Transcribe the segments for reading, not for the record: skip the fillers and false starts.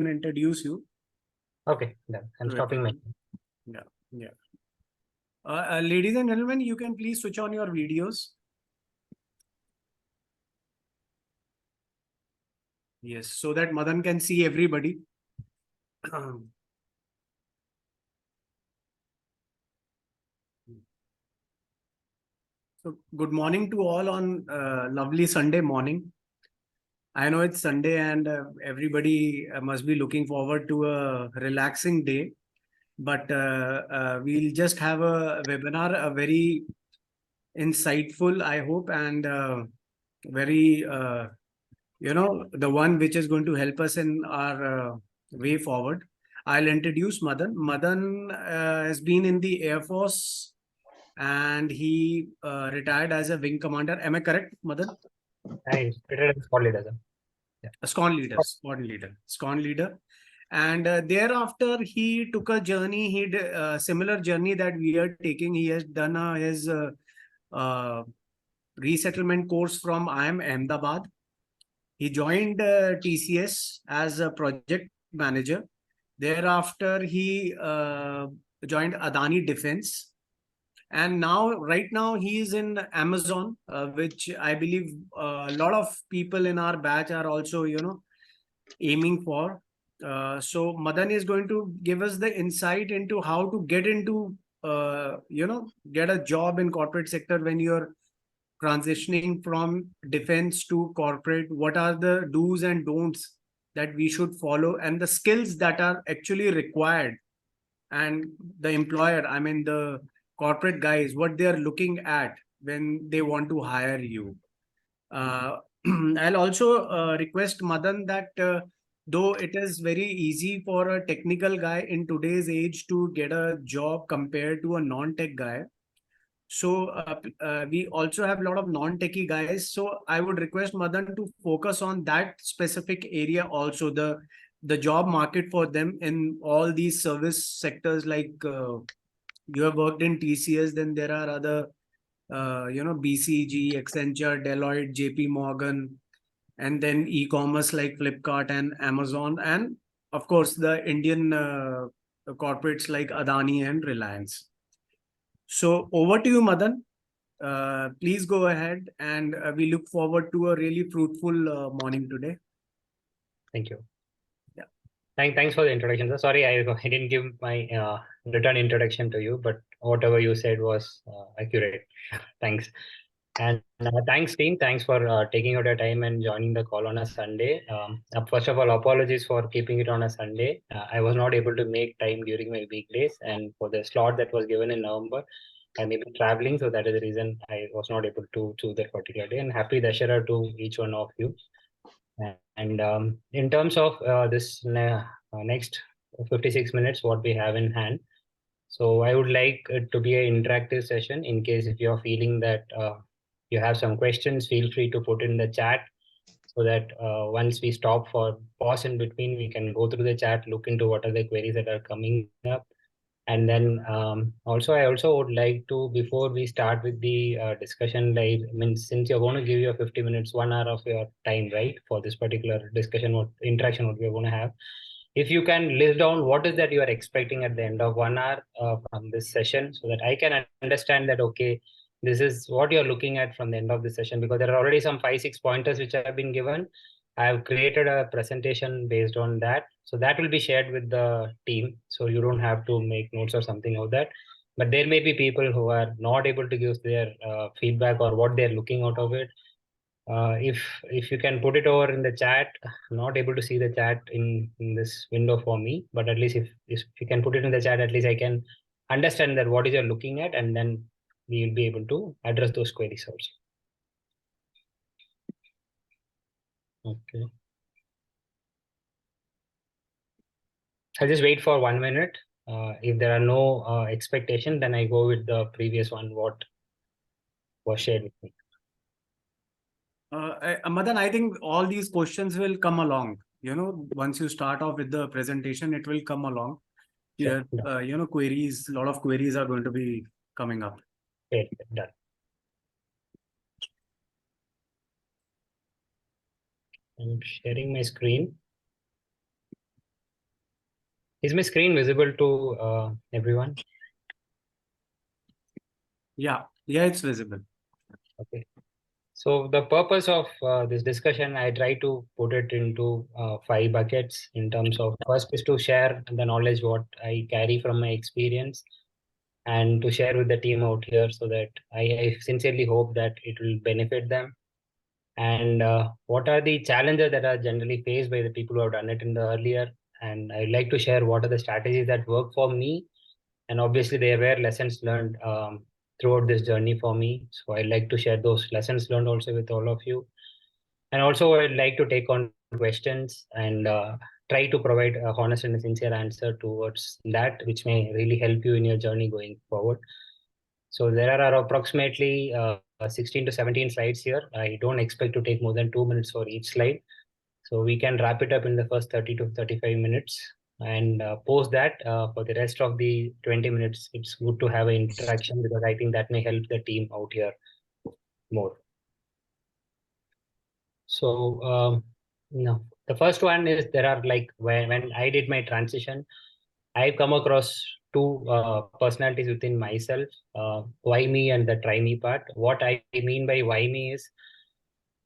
introduce you. Okay, done. I'm stopping my. Yeah. Ladies and gentlemen, you can please switch on your videos. Yes, so that Madhan can see everybody. So good morning to all on lovely Sunday morning. I know it's Sunday and everybody must be looking forward to a relaxing day. But we'll just have a webinar, a very insightful, I hope, and very, the one which is going to help us in our way forward. I'll introduce Madhan. Madhan has been in the Air Force and he retired as a wing commander. Am I correct, Madhan? I retired as squad leader. Yeah. A squad leader. And thereafter, he took a journey. He did a similar journey that we are taking. He has done his resettlement course from IIM'B. He joined TCS as a project manager. Thereafter, he joined Adani Defense. And right now, he is in Amazon, which I believe a lot of people in our batch are also, aiming for. So Madan is going to give us the insight into how to get into, get a job in corporate sector when you're transitioning from defense to corporate. What are the do's and don'ts that we should follow and the skills that are actually required, and the employer, I mean the corporate guys, what they are looking at when they want to hire you. I'll also request Madan that though it is very easy for a technical guy in today's age to get a job compared to a non-tech guy, so we also have a lot of non-techie guys. So I would request Madan to focus on that specific area also, the job market for them in all these service sectors. Like you have worked in TCS, then there are other BCG, Accenture, Deloitte, JP Morgan, and then e-commerce like Flipkart and Amazon, and of course the Indian corporates like Adani and Reliance. So over to you, Madan. Please go ahead, and we look forward to a really fruitful morning today. Thank you. Yeah. Thanks for the introduction, sir. Sorry, I didn't give my return introduction to you, but whatever you said was accurate. Thanks. And thanks, team. Thanks for taking out your time and joining the call on a Sunday. First of all, apologies for keeping it on a Sunday. I was not able to make time during my weekdays, and for the slot that was given in November, I may be traveling, so that is the reason I was not able to choose that particular day. And happy Dashera to each one of you. And in terms of this next 56 minutes, what we have in hand, so I would like it to be an interactive session. In case if you're feeling that you have some questions, feel free to put in the chat so that once we stop for pause in between, we can go through the chat, look into what are the queries that are coming up. And then I also would like to, before we start with the discussion, like, I mean, since you're going to give your 50 minutes, 1 hour of your time, right, for this particular discussion or interaction, what we're going to have, if you can list down what is that you are expecting at the end of 1 hour from this session, so that I can understand that, okay, this is what you're looking at from the end of the session, because there are already some 5-6 pointers which have been given. I have created a presentation based on that. So that will be shared with the team. So you don't have to make notes or something of that. But there may be people who are not able to give their feedback or what they're looking out of it. If you can put it over in the chat, I'm not able to see the chat in this window for me, but at least if you can put it in the chat, at least I can understand that what is you're looking at, and then we will be able to address those queries also. Okay. I'll just wait for 1 minute. If there are no expectations, then I go with the previous one, what was shared with me. Madan, I think all these questions will come along. Once you start off with the presentation, it will come along. Sure. Yeah, queries, a lot of queries are going to be coming up. Okay, done. I'm sharing my screen. Is my screen visible to everyone? Yeah, it's visible. Okay. So the purpose of this discussion, I try to put it into 5 buckets in terms of first is to share the knowledge what I carry from my experience and to share with the team out here so that I sincerely hope that it will benefit them. And what are the challenges that are generally faced by the people who have done it in the earlier? And I'd like to share what are the strategies that work for me. And obviously, there were lessons learned throughout this journey for me. So I'd like to share those lessons learned also with all of you. And also, I'd like to take on questions and try to provide a honest and a sincere answer towards that, which may really help you in your journey going forward. So there are approximately 16 to 17 slides here. I don't expect to take more than 2 minutes for each slide. So we can wrap it up in the first 30 to 35 minutes and post that for the rest of the 20 minutes. It's good to have an interaction because I think that may help the team out here more. So no, the first one is there are like when I did my transition, I've come across two personalities within myself, why me and the try me part. What I mean by why me is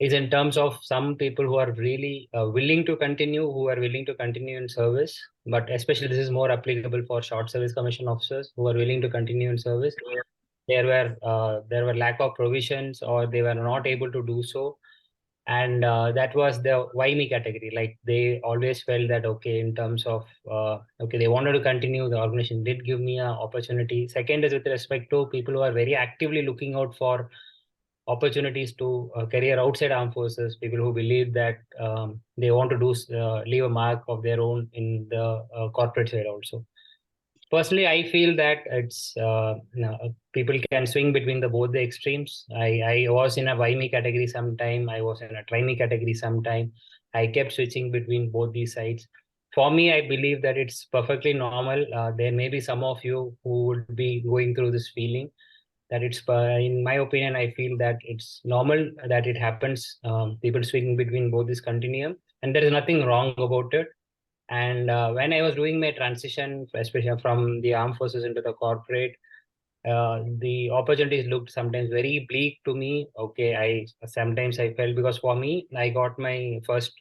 in terms of some people who are really willing to continue, who are willing to continue in service, but especially this is more applicable for short service commission officers who are willing to continue in service. There were lack of provisions or they were not able to do so, and that was the why me category. Like they always felt that okay, in terms of okay, they wanted to continue, the organization did give me an opportunity. Second is with respect to people who are very actively looking out for opportunities to career outside armed forces, people who believe that they want to do leave a mark of their own in the corporate side also. Personally, I feel that it's people can swing between the both the extremes. I was in a why me category sometime. I was in a try me category sometime. I kept switching between both these sides. For me, I believe that it's perfectly normal. There may be some of you who would be going through this feeling that it's, in my opinion, I feel that it's normal that it happens. People swing between both this continuum, and there is nothing wrong about it. And when I was doing my transition, especially from the armed forces into the corporate, the opportunities looked sometimes very bleak to me. Okay, I sometimes I felt because for me, I got my first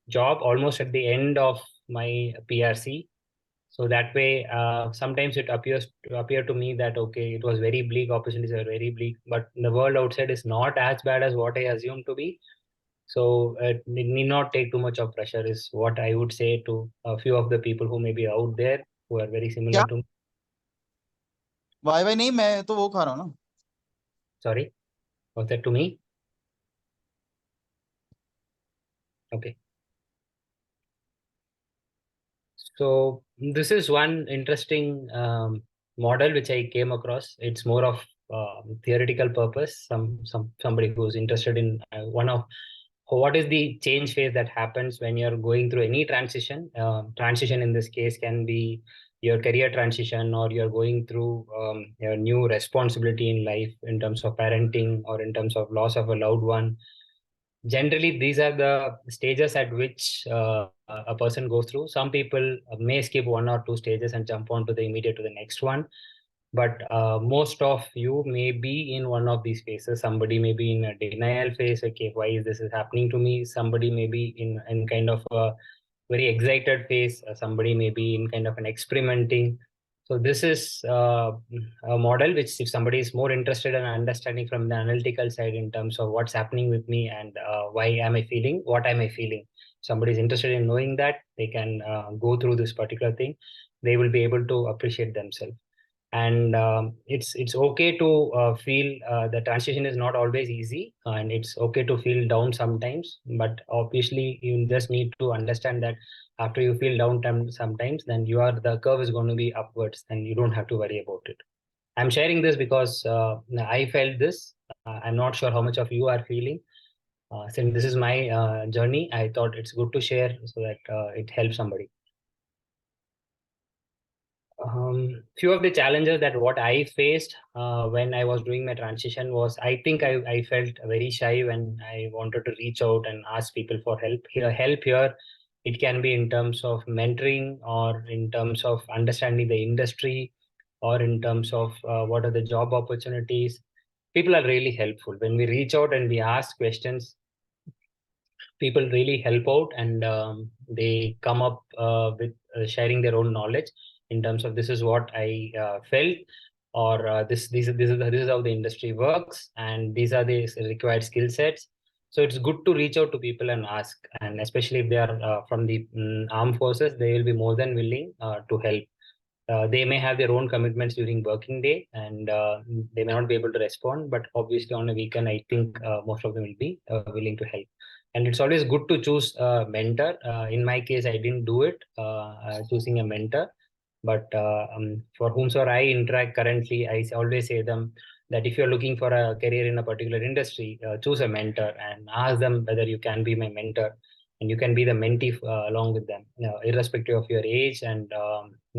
job almost at the end of my PRC. So that way, sometimes it appear to me that okay, it was very bleak. Opportunities are very bleak, but the world outside is not as bad as what I assumed to be. So it need not take too much of pressure is what I would say to a few of the people who may be out there who are very similar क्या to me. Y Y नहीं, मैं तो वो खा रहा हूँ ना. Sorry, was that to me? Okay. So this is one interesting model which I came across. It's more of theoretical purpose. Somebody who's interested in one of what is the change phase that happens when you're going through any transition. Transition in this case can be your career transition, or you're going through your new responsibility in life in terms of parenting or in terms of loss of a loved one. Generally, these are the stages at which a person goes through. Some people may skip 1 or 2 stages and jump on to the immediate to the next one, but most of you may be in one of these phases. Somebody may be in a denial phase. Okay, why is this is happening to me? Somebody may be in kind of a very excited phase. Somebody may be in kind of an experimenting. So this is a model which if somebody is more interested in understanding from the analytical side in terms of what's happening with me and why am I feeling, what am I feeling. Somebody is interested in knowing that, they can go through this particular thing. They will be able to appreciate themselves. And it's okay to feel the transition is not always easy, and it's okay to feel down sometimes, but obviously you just need to understand that after you feel down sometimes, then the curve is going to be upwards and you don't have to worry about it. I'm sharing this because I felt this. I'm not sure how much of you are feeling. Since this is my journey, I thought it's good to share so that it helps somebody. Few of the challenges that what I faced when I was doing my transition was, I think I felt very shy when I wanted to reach out and ask people for help. Help here It can be in terms of mentoring or in terms of understanding the industry or in terms of what are the job opportunities. People are really helpful. When we reach out and we ask questions, people really help out, and they come up with sharing their own knowledge in terms of this is what I felt, or this is how the industry works, and these are the required skill sets. So it's good to reach out to people and ask, and especially if they are from the armed forces, they will be more than willing to help. They may have their own commitments during working day, and they may not be able to respond, but obviously on a weekend, I think most of them will be willing to help. And it's always good to choose a mentor. In my case, I didn't do it, choosing a mentor. But for whomsoever I interact currently, I always say them that if you're looking for a career in a particular industry, choose a mentor and ask them whether you can be my mentor, and you can be the mentee along with them, irrespective of your age and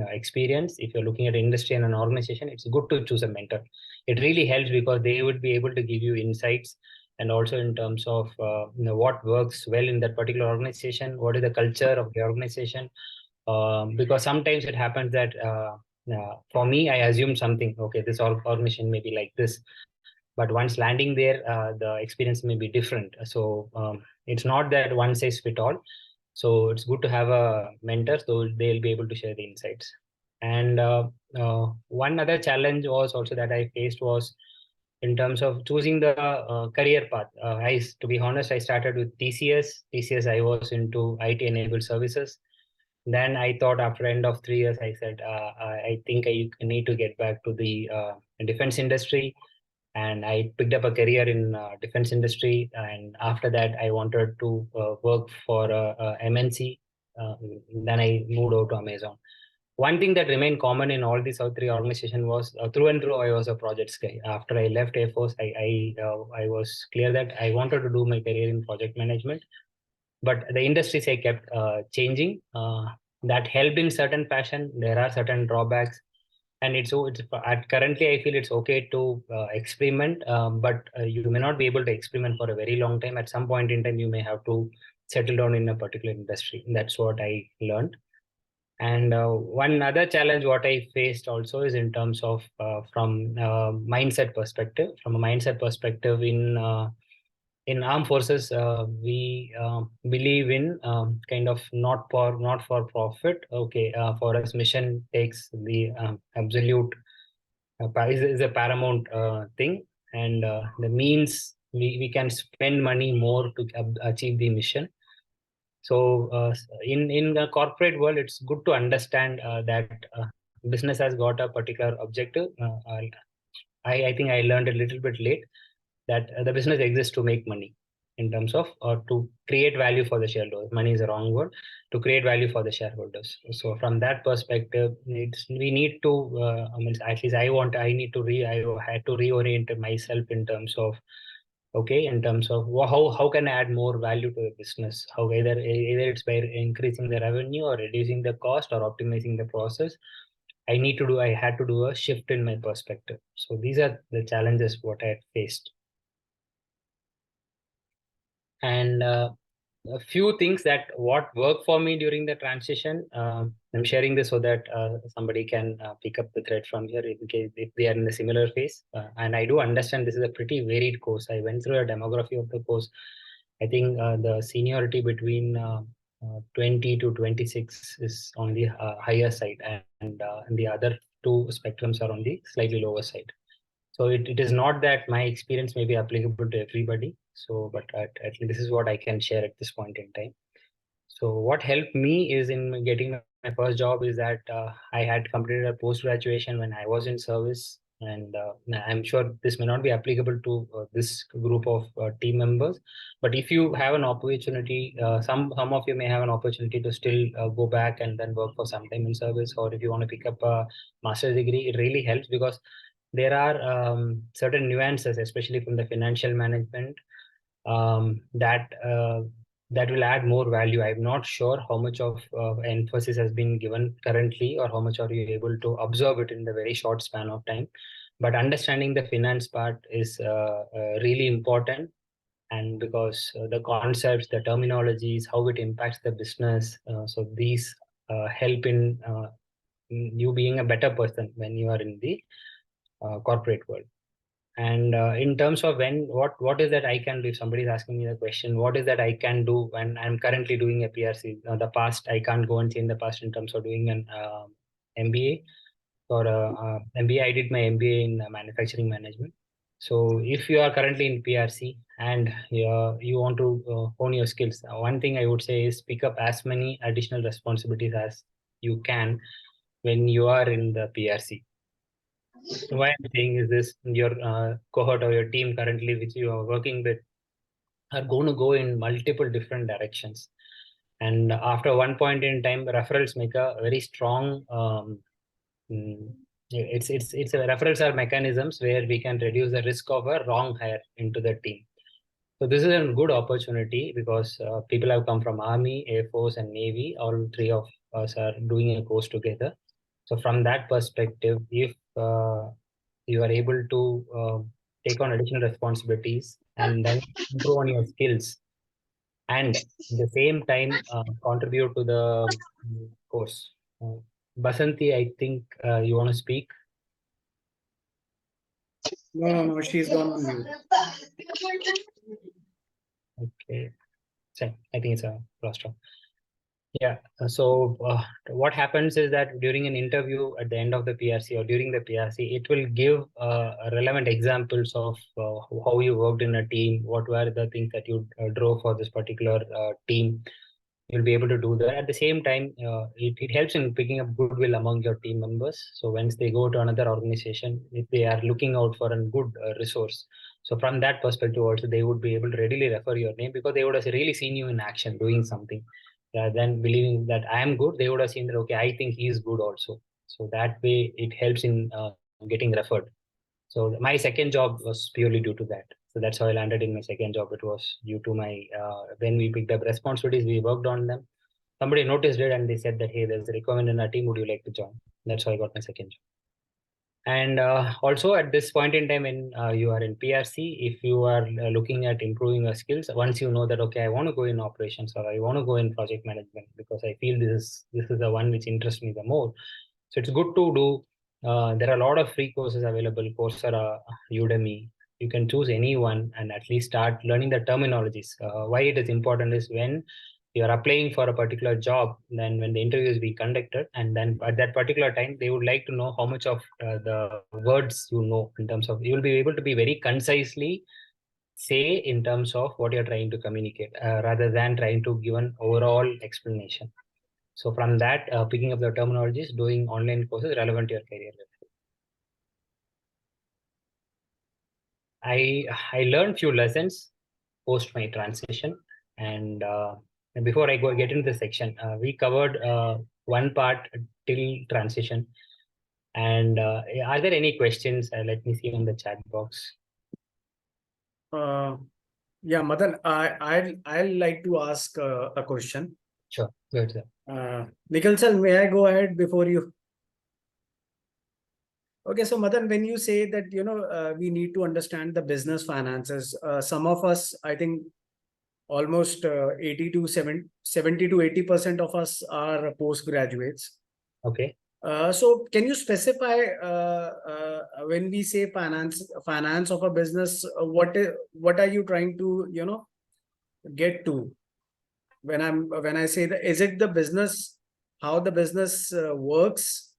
experience. If you're looking at industry and an organization, it's good to choose a mentor. It really helps because they would be able to give you insights, and also in terms of what works well in that particular organization, what is the culture of the organization. Because sometimes it happens that for me, I assume something, okay, this organization may be like this, but once landing there, the experience may be different. So it's not that one size fit all. So it's good to have a mentor, so they'll be able to share the insights. And one other challenge was also that I faced was in terms of choosing the career path. To be honest, I started with TCS. TCS, I was into IT enabled services. Then I thought after end of 3 years, I said, I think I need to get back to the defense industry. And I picked up a career in defense industry. And after that, I wanted to work for MNC. Then I moved over to Amazon. One thing that remained common in all these three organizations was through and through, I was a projects guy. After I left Air Force, I was clear that I wanted to do my career in project management. But the industries I kept changing. That helped in certain fashion. There are certain drawbacks, and currently I feel it's okay to experiment, but you may not be able to experiment for a very long time. At some point in time, you may have to settle down in a particular industry. That's what I learned. And one other challenge what I faced also is in terms of from mindset perspective. From a mindset perspective, in armed forces, we believe in kind of not for profit. Okay, for us, mission takes the absolute is a paramount thing, and the means we can spend money more to achieve the mission. So in the corporate world, it's good to understand that business has got a particular objective. I think I learned a little bit late that the business exists to make money, in terms of to create value for the shareholders. Money is the wrong word. To create value for the shareholders. So from that perspective, we need to at least I need to I had to reorient myself in terms of, okay, in terms of how can I add more value to the business? How either it's by increasing the revenue or reducing the cost or optimizing the process. I had to do a shift in my perspective. So these are the challenges what I faced. And a few things that what worked for me during the transition. I'm sharing this so that somebody can pick up the thread from here in case if they are in a similar phase. And I do understand this is a pretty varied course. I went through a demography of the course. I think the seniority between 20 to 26 is on the higher side, and the other two spectrums are on the slightly lower side. So it is not that my experience may be applicable to everybody. So, but at least this is what I can share at this point in time. So what helped me is in getting my first job is that I had completed a post-graduation when I was in service. And I'm sure this may not be applicable to this group of team members. But if you have an opportunity, some of you may have an opportunity to still go back and then work for some time in service. Or if you want to pick up a master's degree, it really helps because there are certain nuances, especially from the financial management, that will add more value. I'm not sure how much of emphasis has been given currently, or how much are you able to observe it in the very short span of time. But understanding the finance part is really important. and because the concepts, the terminologies, how it impacts the business. So these help in you being a better person when you are in the corporate world. And in terms of what is that I can do, if somebody is asking me the question, what is that I can do when I'm currently doing a PRC? The past, I can't go and change the past in terms of doing an MBA or MBA. I did my MBA in manufacturing management. So if you are currently in PRC and you want to hone your skills, one thing I would say is pick up as many additional responsibilities as you can when you are in the PRC. Why I'm saying is this: your cohort or your team currently, which you are working with, are going to go in multiple different directions. And after one point in time, referrals make a very strong. It's referrals are mechanisms where we can reduce the risk of a wrong hire into the team. So this is a good opportunity because people have come from Army, Air Force, and Navy. All three of us are doing a course together. So from that perspective, if you are able to take on additional responsibilities and then improve on your skills, and at the same time contribute to the course. Basanti, I think you want to speak. No, she's gone on mute. Okay, so I think it's a rostrum. Yeah. So what happens is that during an interview at the end of the PRC or during the PRC, it will give relevant examples of how you worked in a team, what were the things that you drove for this particular team. You'll be able to do that. At the same time, it helps in picking up goodwill among your team members. So once they go to another organization, if they are looking out for a good resource, so from that perspective also, they would be able to readily refer your name because they would have really seen you in action doing something. Rather than believing that I am good, they would have seen that, okay, I think he is good also. So that way it helps in getting referred. So my second job was purely due to that. So that's how I landed in my second job. It was due to my, when we picked up responsibilities, we worked on them. Somebody noticed it and they said that, hey, there's a requirement in our team. Would you like to join? That's how I got my second job. And also at this point in time, when you are in PRC, if you are looking at improving your skills, once you know that, okay, I want to go in operations or I want to go in project management because I feel this is the one which interests me the more. So it's good to do. There are a lot of free courses available, Coursera, Udemy. You can choose any one and at least start learning the terminologies. Why it is important is when you are applying for a particular job, then when the interview is being conducted, and then at that particular time, they would like to know how much of the words you know in terms of, you will be able to be very concisely say in terms of what you're trying to communicate rather than trying to give an overall explanation. So from that, picking up the terminologies, doing online courses relevant to your career. I learned few lessons post my transition, and before I get into the section, we covered one part till transition. And are there any questions? Let me see on the chat box. Yeah, Madan, I'll like to ask a question. Sure, good, sir. Nikhil sir, may I go ahead before you? Okay, so Madan, when you say that, we need to understand the business finances, some of us, I think almost 70 to 80% of us are postgraduates. Okay. So can you specify when we say finance of a business, what are you trying to, get to? When I say that, is it the business, how the business works?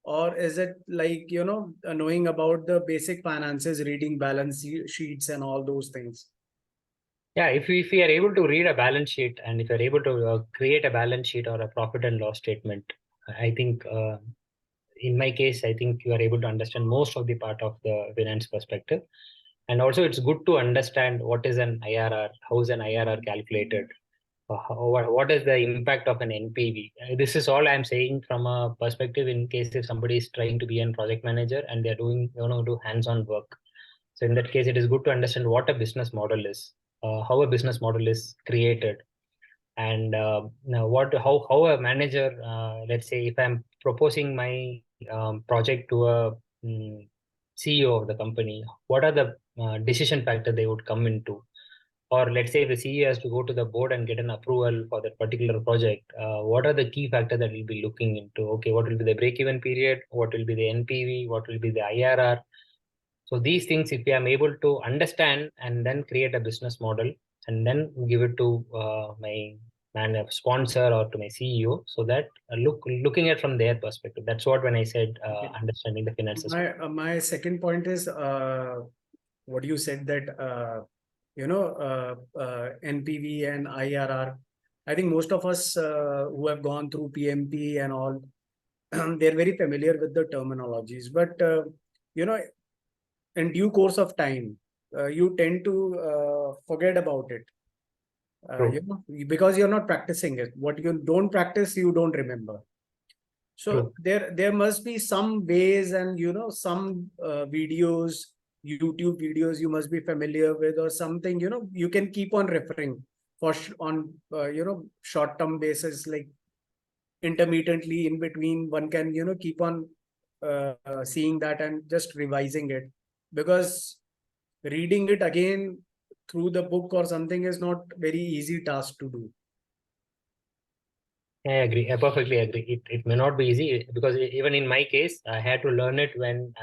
Or is it like, knowing about the basic finances, reading balance sheets and all those things? Yeah, if we are able to read a balance sheet and if you're able to create a balance sheet or a profit and loss statement, I think in my case, I think you are able to understand most of the part of the finance perspective. And also it's good to understand what is an IRR, how is an IRR calculated, what is the impact of an NPV. This is all I'm saying from a perspective in case if somebody is trying to be a project manager and they're do hands-on work. So in that case, it is good to understand what a business model is, how a business model is created, and how a manager, let's say if I'm proposing my project to a CEO of the company, what are the decision factors they would come into? or let's say the CEO has to go to the board and get an approval for that particular project, what are the key factors that we'll be looking into? Okay, what will be the break-even period? What will be the NPV? What will be the IRR? So these things, if we are able to understand and then create a business model and then give it to my sponsor or to my CEO, so that looking at from their perspective. That's what when I said Okay. understanding the finances. My second point is what you said that NPV and IRR. I think most of us who have gone through PMP and all, they're very familiar with the terminologies. But in due course of time, you tend to forget about it. True. Because you're not practicing it. What you don't practice, you don't remember. So True. there must be some ways and some videos, YouTube videos you must be familiar with, or something you can keep on referring for on short-term basis, like intermittently in between one can keep on seeing that and just revising it, because reading it again through the book or something is not very easy task to do. I agree. I perfectly agree. It may not be easy because even in my case, I had to learn it when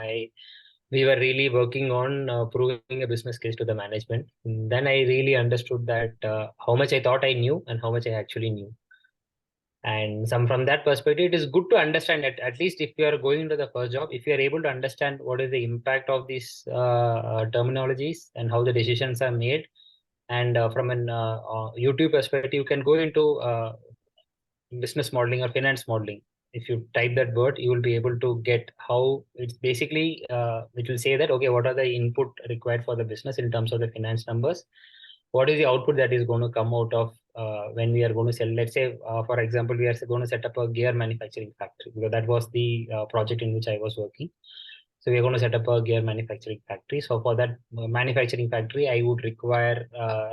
we were really working on proving a business case to the management. And then I really understood that how much I thought I knew and how much I actually knew. And from that perspective, it is good to understand that at least if you are going into the first job, if you are able to understand what is the impact of these terminologies and how the decisions are made, and from an YouTube perspective, you can go into business modeling or finance modeling. If you type that word, you will be able to get how it's basically, it will say that, okay, what are the input required for the business in terms of the finance numbers? What is the output that is going to come out of when we are going to sell? Let's say, for example, we are going to set up a gear manufacturing factory, because that was the project in which I was working. So we're going to set up a gear manufacturing factory. So for that manufacturing factory, I would require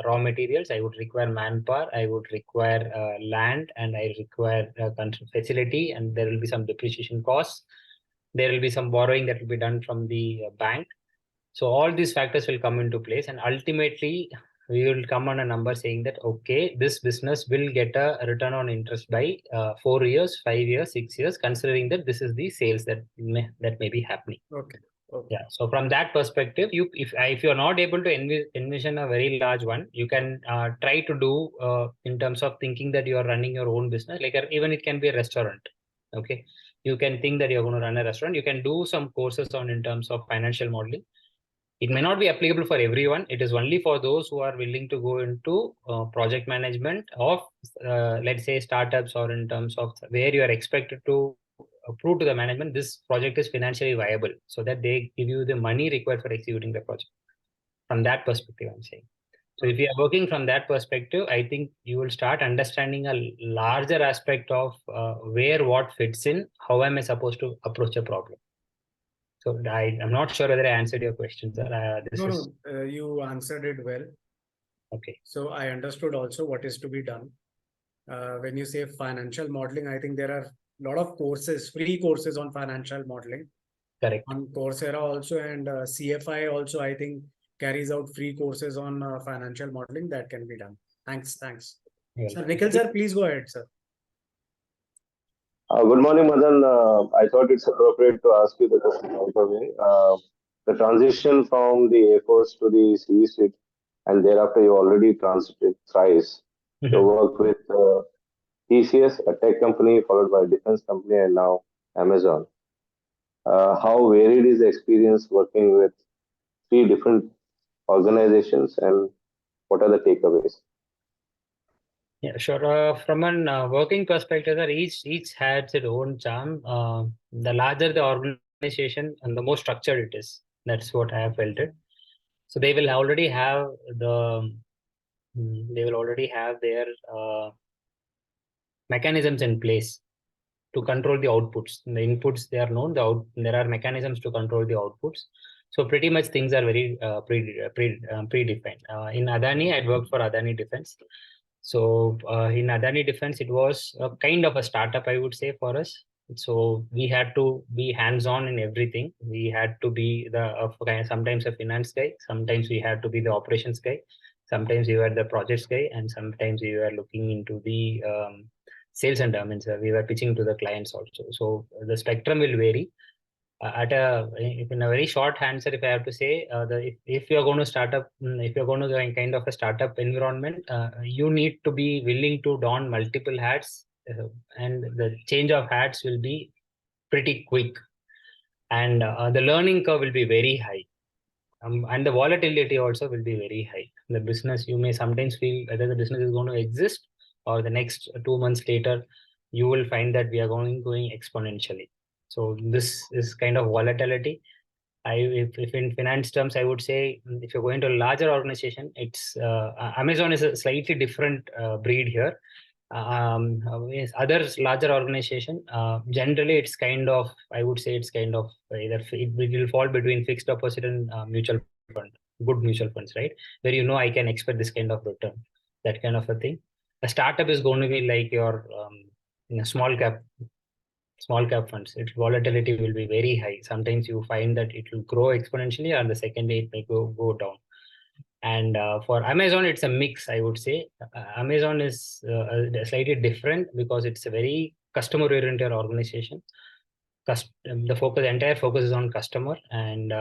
raw materials, I would require manpower, I would require land, and I require a facility, and there will be some depreciation costs. There will be some borrowing that will be done from the bank. So all these factors will come into place, and ultimately we will come on a number saying that, okay, this business will get a return on interest by 4 years, 5 years, 6 years, considering that this is the sales that may be happening. Okay. Yeah. So from that perspective, if you're not able to envision a very large one, you can try to do in terms of thinking that you are running your own business. Like even it can be a restaurant. Okay. You can think that you're going to run a restaurant. You can do some courses on in terms of financial modeling. It may not be applicable for everyone. It is only for those who are willing to go into project management of, let's say, startups, or in terms of where you are expected to prove to the management this project is financially viable, so that they give you the money required for executing the project. From that perspective, I'm saying. So if you are working from that perspective, I think you will start understanding a larger aspect of where what fits in, how am I supposed to approach a problem. So I'm not sure whether I answered your question, sir. You answered it well. Okay. So I understood also what is to be done. When you say financial modeling, I think there are a lot of courses, free courses on financial modeling. Correct. On Coursera also, and CFI also, I think, carries out free courses on financial modeling that can be done. Thanks. Sir, Nikhil sir, please go ahead, sir. Good morning, Madhan. I thought it's appropriate to ask you the question right away. The transition from the Air Force to the C-suite, and thereafter you already transited thrice to work with TCS, a tech company, followed by a defense company, and now Amazon. How varied is the experience working with 3 different organizations, and what are the takeaways? Yeah, sure. From an working perspective, each has its own charm. The larger the organization and the more structured it is. That's what I have felt it. So they will already have their mechanisms in place to control the outputs. The inputs, they are known. There are mechanisms to control the outputs. So pretty much things are very predefined. In Adani, I worked for Adani Defense. So in Adani Defense, it was a kind of a startup, I would say, for us. So we had to be hands-on in everything. We had to be sometimes a finance guy. Sometimes we had to be the operations guy. Sometimes you are the projects guy, and sometimes you are looking into the sales and we were pitching to the clients also. So the spectrum will vary. In a very short answer, if I have to say, if you're going to start up, if you're going to go in kind of a startup environment, you need to be willing to don multiple hats, and the change of hats will be pretty quick, and the learning curve will be very high. And the volatility also will be very high. The business, you may sometimes feel whether the business is going to exist, or the next 2 months later, you will find that we are going exponentially. So this is kind of volatility. If in finance terms, I would say, if you're going to a larger organization, it's Amazon is a slightly different breed here. With other larger organization, generally it's kind of, I would say it's kind of either it will fall between fixed deposit and mutual fund, good mutual funds, right? Where I can expect this kind of return, that kind of a thing. A startup is going to be like your small cap funds. Its volatility will be very high. Sometimes you find that it will grow exponentially, and the second day it may go down. And for Amazon, it's a mix, I would say. Amazon is slightly different because it's a very customer-oriented organization. The entire focus is on customer, and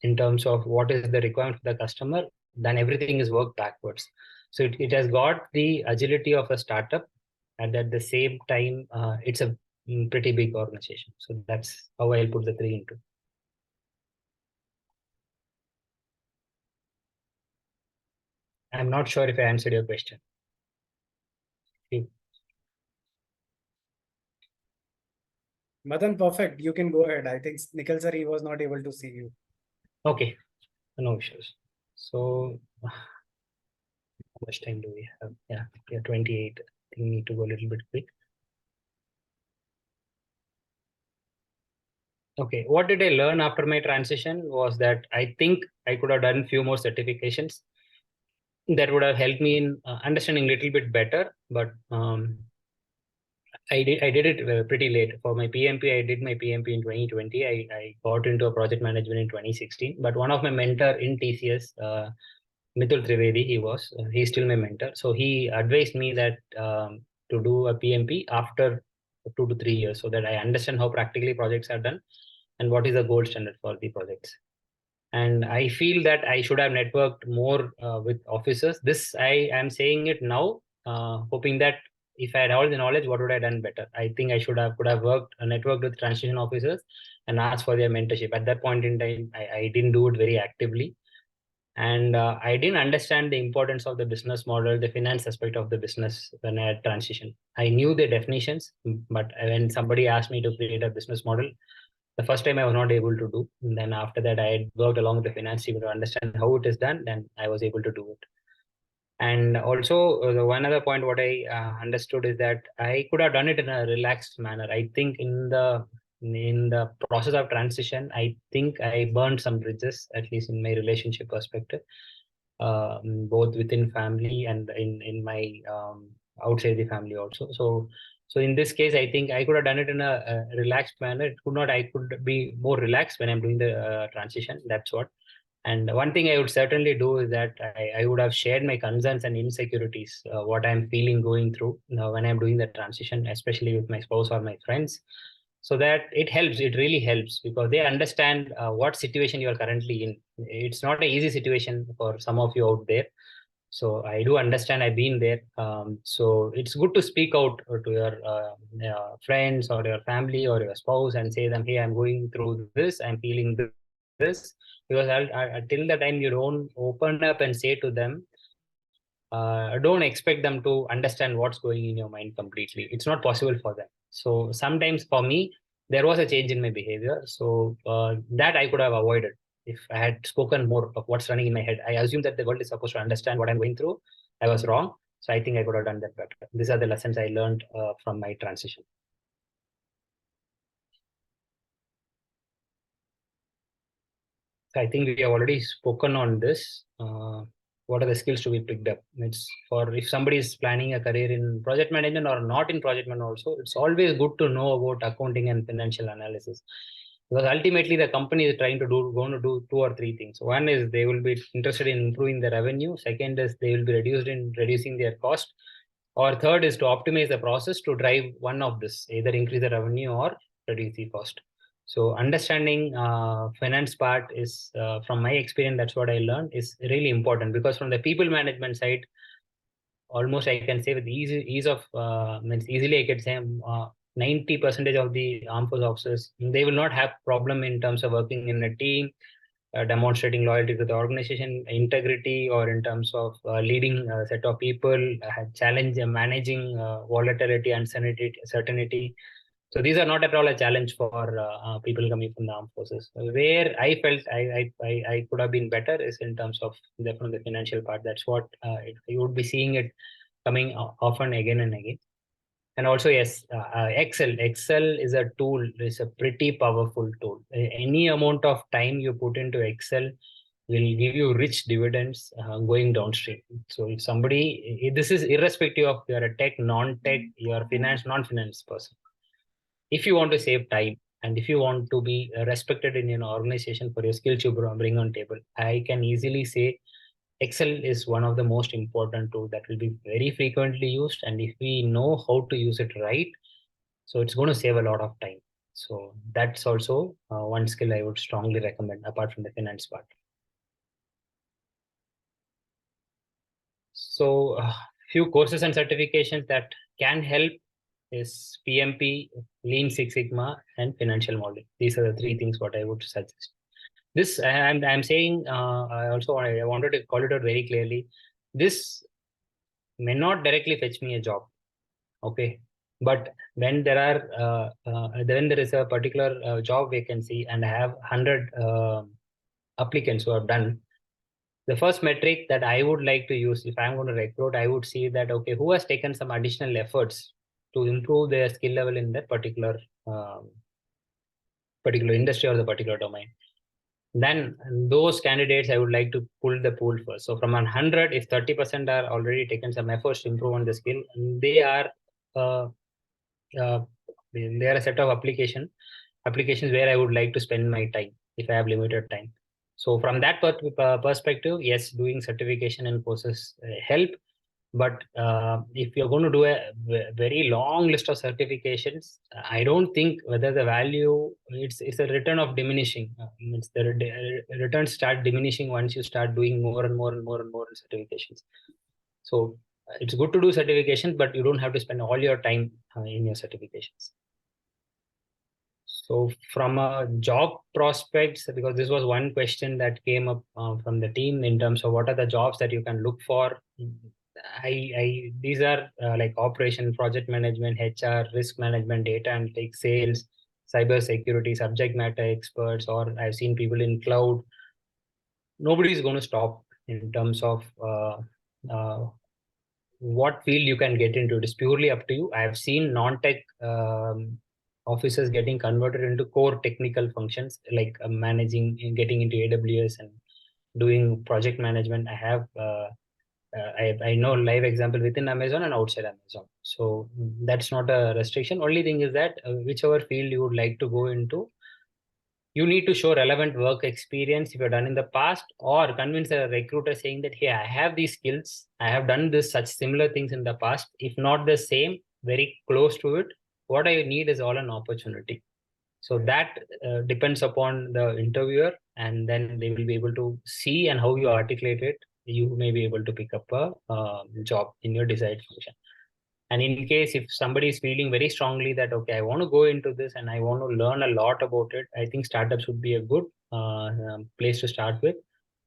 in terms of what is the requirement for the customer, then everything is worked backwards. So it has got the agility of a startup, and at the same time, it's a pretty big organization. So that's how I'll put the three into. I'm not sure if I answered your question. Madhan, perfect. You can go ahead. I think Nikhil sir, he was not able to see you. Okay, no issues. So, how much time do we have? Yeah, 28. I think we need to go a little bit quick. Okay, what did I learn after my transition was that I think I could have done few more certifications that would have helped me in understanding a little bit better, but I did it pretty late. For my PMP, I did my PMP in 2020. I got into a project management in 2016. But one of my mentor in TCS, Mithul Trivedi, he's still my mentor. So he advised me that to do a PMP after 2 to 3 years, so that I understand how practically projects are done and what is the gold standard for the projects. And I feel that I should have networked more with officers. This I am saying it now, hoping that if I had all the knowledge, what would I have done better? I think I could have networked with transition officers and asked for their mentorship. At that point in time, I didn't do it very actively. And I didn't understand the importance of the business model, the finance aspect of the business when I had transitioned. I knew the definitions, but when somebody asked me to create a business model, the first time I was not able to do. And then after that, I had worked along with the finance team to understand how it is done. Then I was able to do it. And also, the one other point what I understood is that I could have done it in a relaxed manner. I think in the process of transition, I think I burned some bridges, at least in my relationship perspective, both within family and in my outside the family also. So in this case, I think I could have done it in a relaxed manner. I could be more relaxed when I'm doing the transition. That's what. And one thing I would certainly do is that I would have shared my concerns and insecurities, what I'm feeling going through when I'm doing the transition, especially with my spouse or my friends, so that it helps. It really helps because they understand what situation you are currently in. It's not an easy situation for some of you out there. So I do understand. I've been there. So it's good to speak out to your friends or your family or your spouse and say them, hey, I'm going through this. I'm feeling this. Because till the time you don't open up and say to them, don't expect them to understand what's going in your mind completely. It's not possible for them. So sometimes for me, there was a change in my behavior. So that I could have avoided if I had spoken more of what's running in my head. I assume that the world is supposed to understand what I'm going through. I was wrong. So I think I could have done that better. These are the lessons I learned from my transition. So I think we have already spoken on this. What are the skills to be picked up? It's for if somebody is planning a career in project management or not in project management also, it's always good to know about accounting and financial analysis. Because ultimately the company is going to do 2 or 3 things. One is they will be interested in improving the revenue. Second is they will be reducing their cost. Or third is to optimize the process to drive one of this, either increase the revenue or reduce the cost. So understanding finance part is, from my experience, that's what I learned, is really important, because from the people management side, almost I can say with ease of means easily I could say 90% of the armed force officers, they will not have problem in terms of working in a team, demonstrating loyalty to the organization, integrity, or in terms of leading a set of people, challenge managing volatility, uncertainty. So these are not at all a challenge for people coming from the armed forces. Where I felt I could have been better is in terms of from the financial part. That's what you would be seeing it coming often again and again. And also, yes, Excel is a tool. It's a pretty powerful tool. Any amount of time you put into Excel will give you rich dividends going downstream. So if somebody, this is irrespective of you're a tech, non-tech, you're finance, non-finance person. If you want to save time and if you want to be respected in your organization for your skills you bring on table, I can easily say Excel is one of the most important tools that will be very frequently used. And if we know how to use it right, so it's going to save a lot of time. So that's also one skill I would strongly recommend apart from the finance part. So few courses and certifications that can help is PMP, Lean Six Sigma, and financial modeling. These are the 3 things what I would suggest. This I'm saying. I wanted to call it out very clearly. This may not directly fetch me a job, okay? But when there is a particular job vacancy and I have 100 applicants who have done, the first metric that I would like to use if I'm going to recruit, I would see that, okay, who has taken some additional efforts to improve their skill level in that particular industry or the particular domain. Then those candidates I would like to pull the pool first. So from 100, if 30% are already taken some efforts to improve on the skill, they are a set of applications where I would like to spend my time if I have limited time. So from that perspective, yes, doing certification and courses help. But if you're going to do a very long list of certifications, I don't think whether the value, it's a return of diminishing. It's the returns start diminishing once you start doing more and more and more and more certifications. So it's good to do certifications, but you don't have to spend all your time in your certifications. So from a job prospects, because this was one question that came up from the team in terms of what are the jobs that you can look for. These are like operation, project management, HR, risk management, data analytics, sales, cyber security, subject matter experts, or I've seen people in cloud. Nobody is going to stop in terms of what field you can get into. It is purely up to you. I've seen non-tech officers getting converted into core technical functions like managing, getting into AWS and doing project management. I have I know live example within Amazon and outside Amazon. So that's not a restriction. Only thing is that whichever field you would like to go into, you need to show relevant work experience if you've done in the past, or convince a recruiter saying that, hey, I have these skills, I have done this such similar things in the past. If not the same, very close to it, what I need is all an opportunity. So that depends upon the interviewer, and then they will be able to see and how you articulate it. You may be able to pick up a job in your desired function. And in case if somebody is feeling very strongly that, okay, I want to go into this and I want to learn a lot about it, I think startups would be a good place to start with.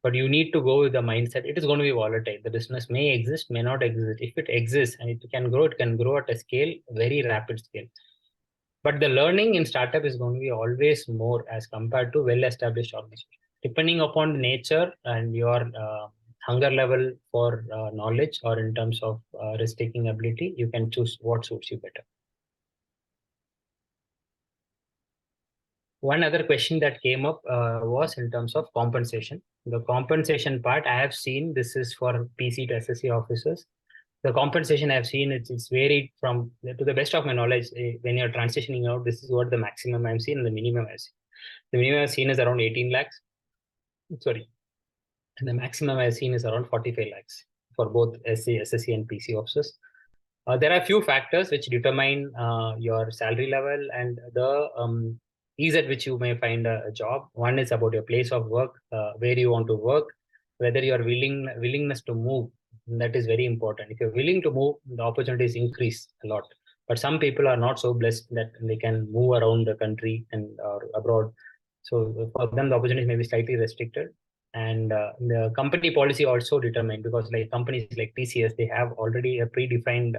But you need to go with the mindset, it is going to be volatile. The business may exist, may not exist. If it exists and it can grow at a scale, very rapid scale. But the learning in startup is going to be always more as compared to well-established organization. Depending upon the nature and your hunger level for knowledge, or in terms of risk-taking ability, you can choose what suits you better. One other question that came up was in terms of compensation. The compensation part, I have seen this is for PC to SSC officers. The compensation I've seen, it's varied from, to the best of my knowledge, when you're transitioning out, this is what the maximum I've seen and the minimum I've seen. The minimum I've seen is around 18 lakhs. Sorry. And the maximum I've seen is around 45 lakhs for both SC, SSC and PC officers. There are a few factors which determine your salary level and the ease at which you may find a job. One is about your place of work, where you want to work, whether your willingness to move. That is very important. If you're willing to move, the opportunities increase a lot. But some people are not so blessed that they can move around the country and or abroad. So for them, the opportunities may be slightly restricted. And the company policy also determined, because like companies like TCS, they have already a predefined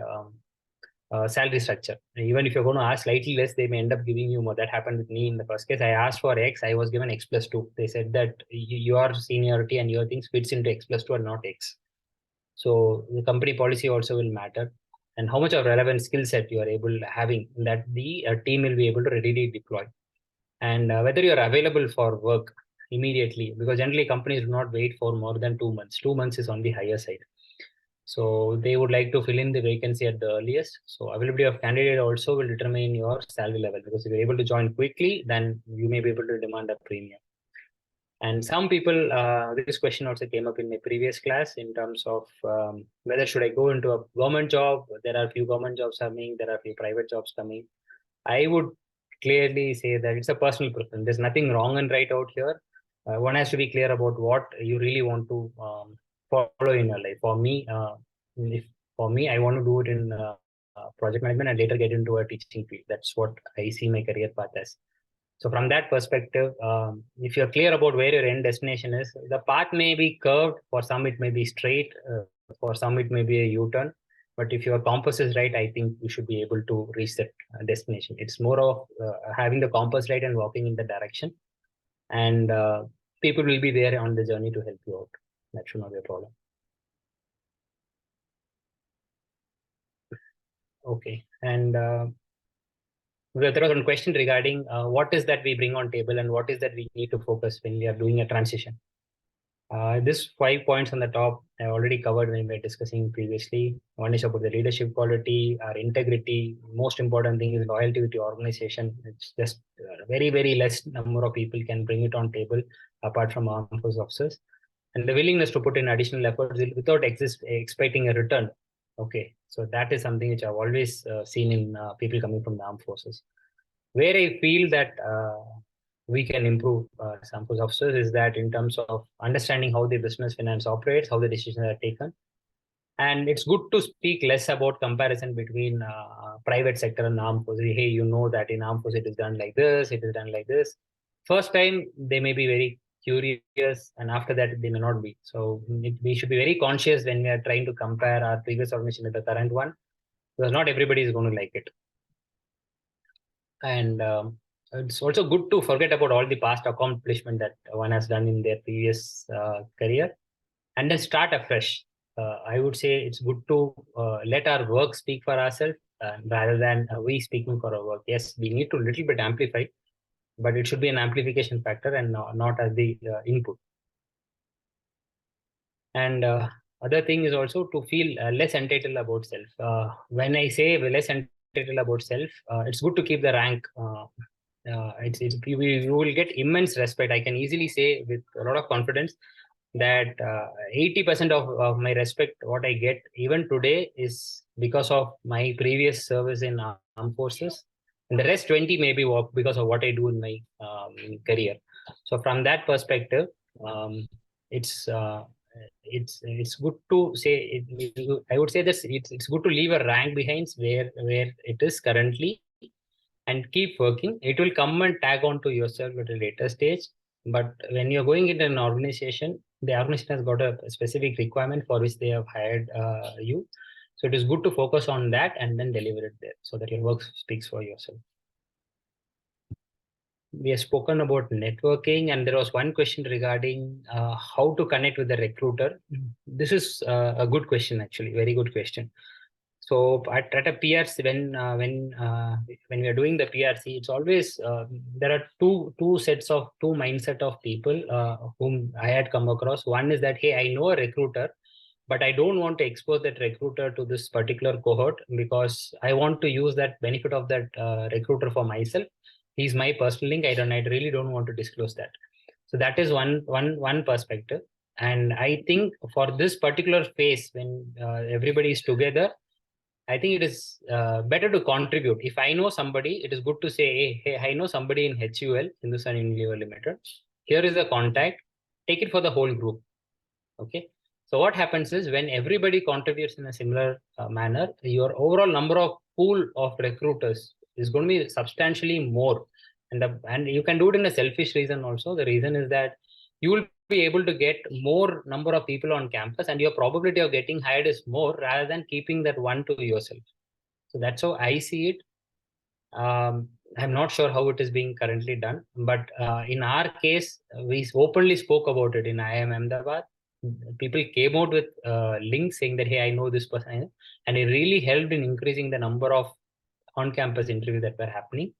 salary structure. Even if you're going to ask slightly less, they may end up giving you more. That happened with me in the first case. I asked for X, I was given X+2. They said that your seniority and your things fits into X+2 and not X. So the company policy also will matter, and how much of relevant skill set you are able having that the team will be able to readily deploy, and whether you are available for work immediately, because generally companies do not wait for more than 2 months. 2 months is on the higher side. So they would like to fill in the vacancy at the earliest. So availability of candidate also will determine your salary level, because if you're able to join quickly, then you may be able to demand a premium. And some people, this question also came up in my previous class in terms of whether should I go into a government job. There are a few government jobs coming, there are a few private jobs coming. I would clearly say that it's a personal preference. There's nothing wrong and right out here. One has to be clear about what you really want to follow in your life. For me, I want to do it in project management and later get into a teaching field. That's what I see my career path as. So from that perspective, if you're clear about where your end destination is, the path may be curved. For some, it may be straight. For some, it may be a U-turn. But if your compass is right, I think you should be able to reach that destination. It's more of having the compass right and walking in the direction. And people will be there on the journey to help you out. That should not be a problem. Okay. And there was one question regarding what is that we bring on table and what is that we need to focus when we are doing a transition. This 5 points on the top, I already covered when we were discussing previously. One is about the leadership quality, our integrity. Most important thing is loyalty with your organization. It's just very, very less number of people can bring it on table apart from armed force officers. And the willingness to put in additional efforts without expecting a return. Okay, so that is something which I've always seen in people coming from the armed forces. Where I feel that we can improve some force officers is that in terms of understanding how the business finance operates, how the decisions are taken. And it's good to speak less about comparison between private sector and armed forces. Hey, you know that in armed forces it is done like this, it is done like this. First time, they may be very curious, and after that, they may not be. So we should be very conscious when we are trying to compare our previous organization with the current one, because not everybody is going to like it. And it's also good to forget about all the past accomplishment that one has done in their previous career and then start afresh. I would say it's good to let our work speak for ourselves rather than we speaking for our work. Yes, we need to little bit amplify, but it should be an amplification factor and not as the input. And other thing is also to feel less entitled about self. When I say less entitled about self, it's good to keep the rank. You will get immense respect. I can easily say with a lot of confidence that 80% of my respect, what I get even today, is because of my previous service in armed forces. And the rest 20 may be because of what I do in my career. So from that perspective, it's good to say. I would say that it's good to leave a rank behind where it is currently, and keep working. It will come and tag on to yourself at a later stage. But when you're going into an organization, the organization has got a specific requirement for which they have hired you. So it is good to focus on that and then deliver it there so that your work speaks for yourself. We have spoken about networking, and there was one question regarding how to connect with the recruiter. This is a good question, actually, very good question. So at a PRC, when we are doing the PRC, it's always there are two mindset of people whom I had come across. One is that, hey, I know a recruiter, but I don't want to expose that recruiter to this particular cohort because I want to use that benefit of that recruiter for myself. He's my personal link. I really don't want to disclose that. So that is one perspective. And I think for this particular phase, when everybody is together, I think it is better to contribute. If I know somebody, it is good to say, hey, I know somebody in HUL, Hindustan Unilever Limited. Here is the contact. Take it for the whole group. Okay. So what happens is when everybody contributes in a similar manner, your overall number of pool of recruiters is going to be substantially more. And you can do it in a selfish reason also. The reason is that you will be able to get more number of people on campus, and your probability of getting hired is more rather than keeping that one to yourself. So that's how I see it. I'm not sure how it is being currently done, but in our case, we openly spoke about it in IIM'B. People came out with links saying that, hey, I know this person, and it really helped in increasing the number of on-campus interviews that were happening.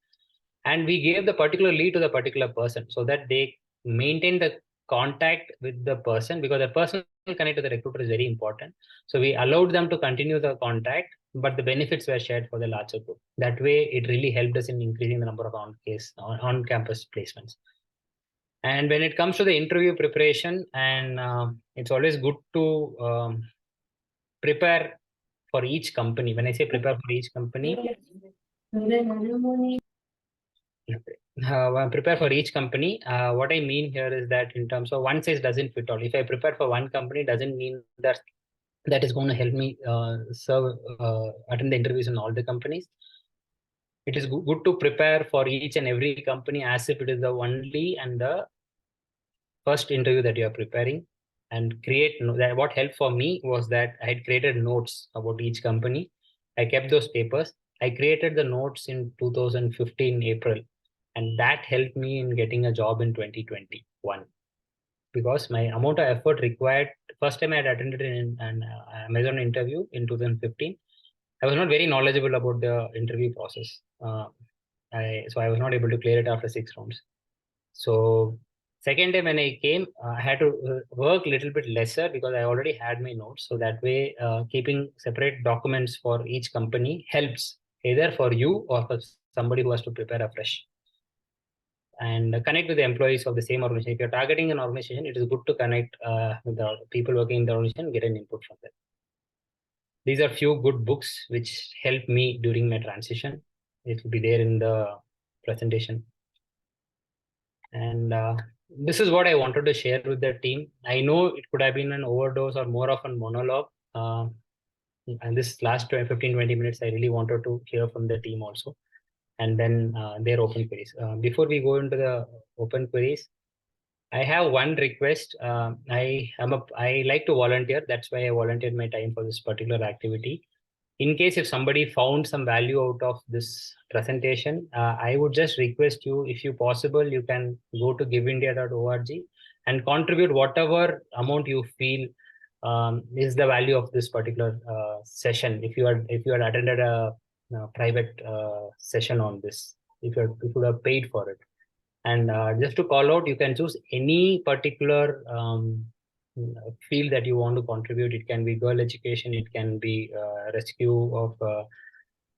And we gave the particular lead to the particular person so that they maintain the contact with the person, because the personal connect to the recruiter is very important. So we allowed them to continue the contact, but the benefits were shared for the larger group. That way, it really helped us in increasing the number of on-campus placements. And when it comes to the interview preparation, and it's always good to prepare for each company. When I say prepare for each company, prepare for each company. What I mean here is that in terms of one size doesn't fit all. If I prepare for one company, doesn't mean that that is going to help me attend the interviews in all the companies. It is good to prepare for each and every company as if it is the only and the first interview that you are preparing, and create that. What helped for me was that I had created notes about each company. I kept those papers. I created the notes in 2015 April, and that helped me in getting a job in 2021, because my amount of effort required. First time I had attended an Amazon interview in 2015, I was not very knowledgeable about the interview process. So I was not able to clear it after 6 rounds. So second time when I came, I had to work a little bit lesser because I already had my notes. So that way, keeping separate documents for each company helps either for you or for somebody who has to prepare afresh. And connect with the employees of the same organization. If you're targeting an organization, it is good to connect with the people working in the organization, get an input from them. These are few good books which helped me during my transition. It will be there in the presentation. And this is what I wanted to share with the team. I know it could have been an overdose or more of a monologue. And this last 15-20 minutes, I really wanted to hear from the team also. And then their open queries. Before we go into the open queries, I have one request. I like to volunteer. That's why I volunteered my time for this particular activity. In case if somebody found some value out of this presentation, I would just request you, if you possible, you can go to giveindia.org and contribute whatever amount you feel is the value of this particular session. If you had attended a private session on this, if you would have paid for it. And just to call out, you can choose any particular field that you want to contribute. It can be girl education, it can be rescue of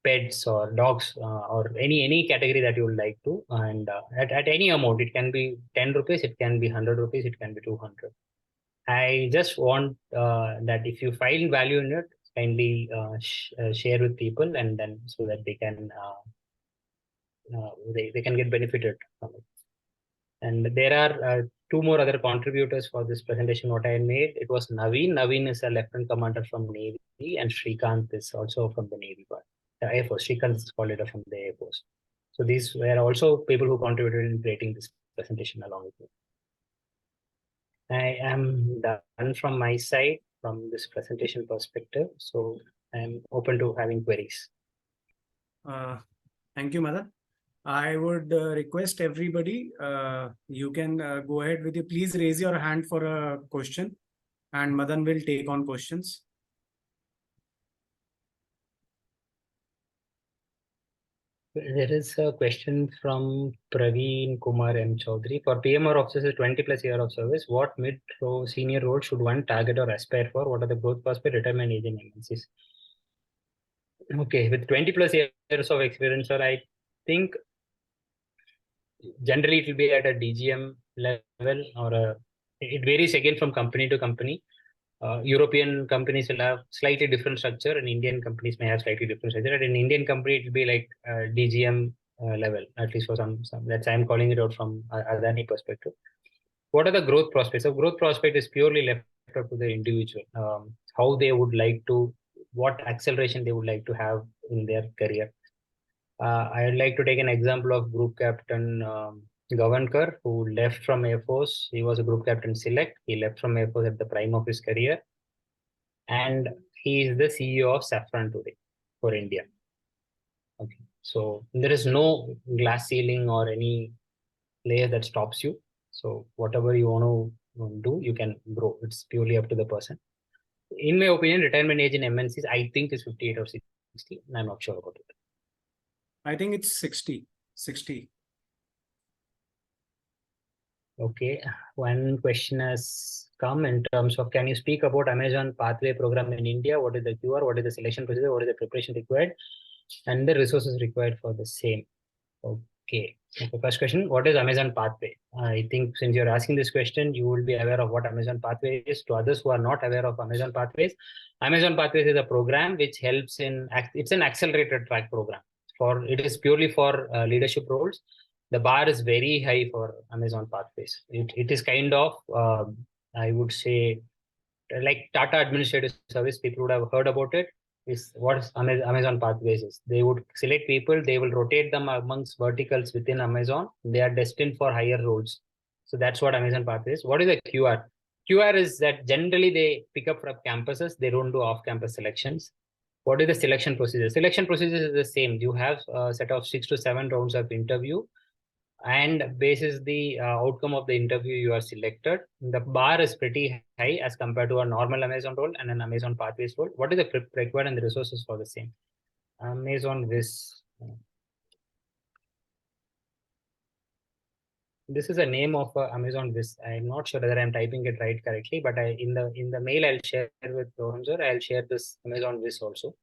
pets or dogs, or any category that you would like to. And at any amount, it can be 10 rupees, it can be 100 rupees, it can be 200. I just want that if you find value in it, kindly share with people, and then so that they can they can get benefited from it. And there are 2 more other contributors for this presentation. What I made, it was Naveen. Naveen is a lieutenant commander from Navy, and Srikanth is also from the Navy, but the Air Force. Srikanth is coordinator from the Air Force. So these were also people who contributed in creating this presentation along with me. I am done from my side from this presentation perspective. So I'm open to having queries. Thank you, Madhan. I would request everybody, you can go ahead with you. Please raise your hand for a question, and Madhan will take on questions. There is a question from Praveen Kumar M. Chaudhary. For PMR officers, 20+ year of service, what mid-row senior role should one target or aspire for? What are the growth prospects, retirement age, and MNCs? Okay, with 20+ years of experience, sir, I think generally it will be at a DGM level or it varies again from company to company. European companies will have slightly different structure, and Indian companies may have slightly different structure. At an Indian company, it will be like DGM level, at least for some. That's I'm calling it out from Adani perspective. What are the growth prospects? So growth prospect is purely left up to the individual. How they would like to, what acceleration they would like to have in their career. I'd like to take an example of Group Captain Gavankar, who left from Air Force. He was a Group Captain Select. He left from Air Force at the prime of his career. And he is the CEO of Safran today for India. Okay. So there is no glass ceiling or any layer that stops you. So whatever you want to do, you can grow. It's purely up to the person. In my opinion, retirement age in MNCs, I think is 58 or 60. I'm not sure about it. I think it's 60. 60. Okay. One question has come in terms of, can you speak about Amazon Pathway Program in India? What is the QR? What is the selection procedure? What is the preparation required? And the resources required for the same. Okay. So first question, what is Amazon Pathway? I think since you're asking this question, you will be aware of what Amazon Pathway is. To others who are not aware of Amazon Pathways is a program which helps in, it's an accelerated track program. It is purely for leadership roles. The bar is very high for Amazon Pathways. It is kind of, I would say, like Tata Administrative Service, people would have heard about it. Is what Amazon Pathways is. They would select people, they will rotate them amongst verticals within Amazon. They are destined for higher roles. So that's what Amazon Pathways. What is a QR? QR is that generally they pick up from campuses. They don't do off-campus selections. What is the selection procedure? Selection procedure is the same. You have a set of 6 to 7 rounds of interview, and basis the outcome of the interview you are selected. The bar is pretty high as compared to a normal Amazon role and an Amazon Pathways role. What is the prep required and the resources for the same? Amazon Viz. This is a name of Amazon Viz. I'm not sure whether I'm typing it right correctly, but in the mail I'll share with Rohan sir, I'll share this Amazon Viz also.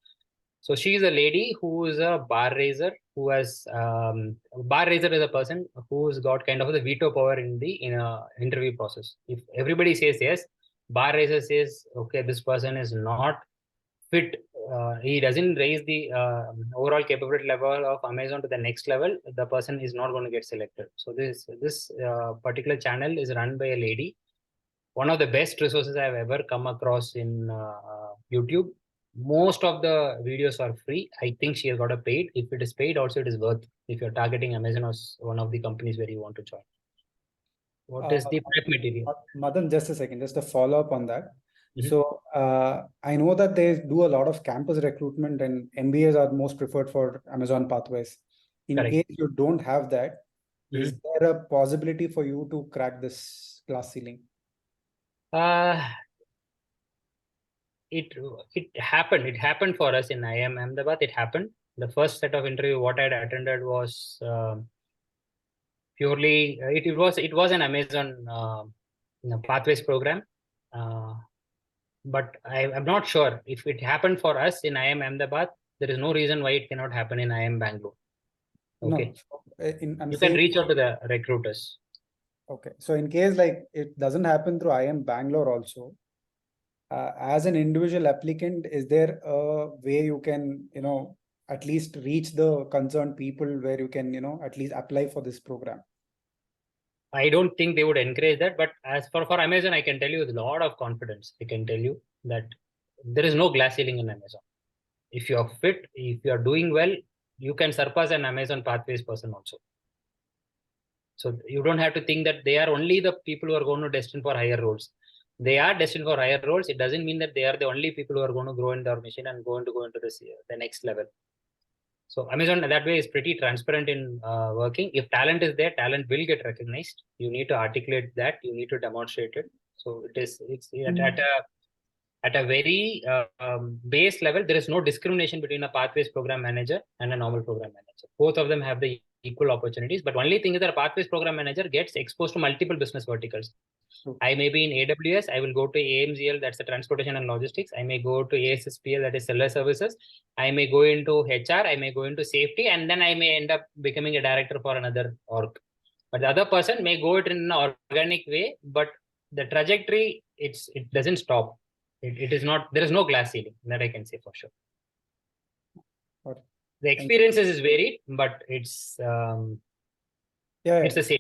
So she is a lady who is a bar raiser, who has bar raiser is a person who's got kind of the veto power in the interview process. If everybody says yes, bar raiser says, okay, this person is not fit. He doesn't raise the overall capability level of Amazon to the next level. The person is not going to get selected. So this particular channel is run by a lady. One of the best resources I've ever come across in YouTube. Most of the videos are free. I think she has got a paid. If it is paid, also it is worth if you're targeting Amazon or one of the companies where you want to join. What is the prep material? Madhan, just a second, just a follow up on that. Mhm. So I know that they do a lot of campus recruitment and MBAs are most preferred for Amazon Pathways. In Correct. case you don't have that, is there a possibility for you to crack this glass ceiling? It happened. It happened for us in IIM'B. It happened. The first set of interview what I had attended was purely it was an Amazon Pathways program, but I'm not sure if it happened for us in IIM'B. There is no reason why it cannot happen in IIM Bangalore. Okay, No, you can reach out to the recruiters. Okay, so in case like it doesn't happen through IIM Bangalore also, as an individual applicant, is there a way you can, at least reach the concerned people where you can, at least apply for this program? I don't think they would encourage that, but as for Amazon, I can tell you with a lot of confidence, I can tell you that there is no glass ceiling in Amazon. If you are fit, if you are doing well, you can surpass an Amazon Pathways person also. So you don't have to think that they are only the people who are going to destined for higher roles. They are destined for higher roles. It doesn't mean that they are the only people who are going to grow in the organization and going to go into the next level. So Amazon that way is pretty transparent in working. If talent is there, talent will get recognized. You need to articulate that. You need to demonstrate it. So it's at a very base level. There is no discrimination between a Pathways program manager and a normal program manager. Both of them have the equal opportunities. But only thing is that a Pathways program manager gets exposed to multiple business verticals. I may be in AWS, I will go to IIM'B, that's the transportation and logistics. I may go to ASSPL, that is seller services. I may go into HR, I may go into safety, and then I may end up becoming a director for another org. But the other person may go it in an organic way, but the trajectory, it doesn't stop. It is not, there is no glass ceiling, that I can say for sure. Got it. The experiences is varied, but it's Yeah. the same.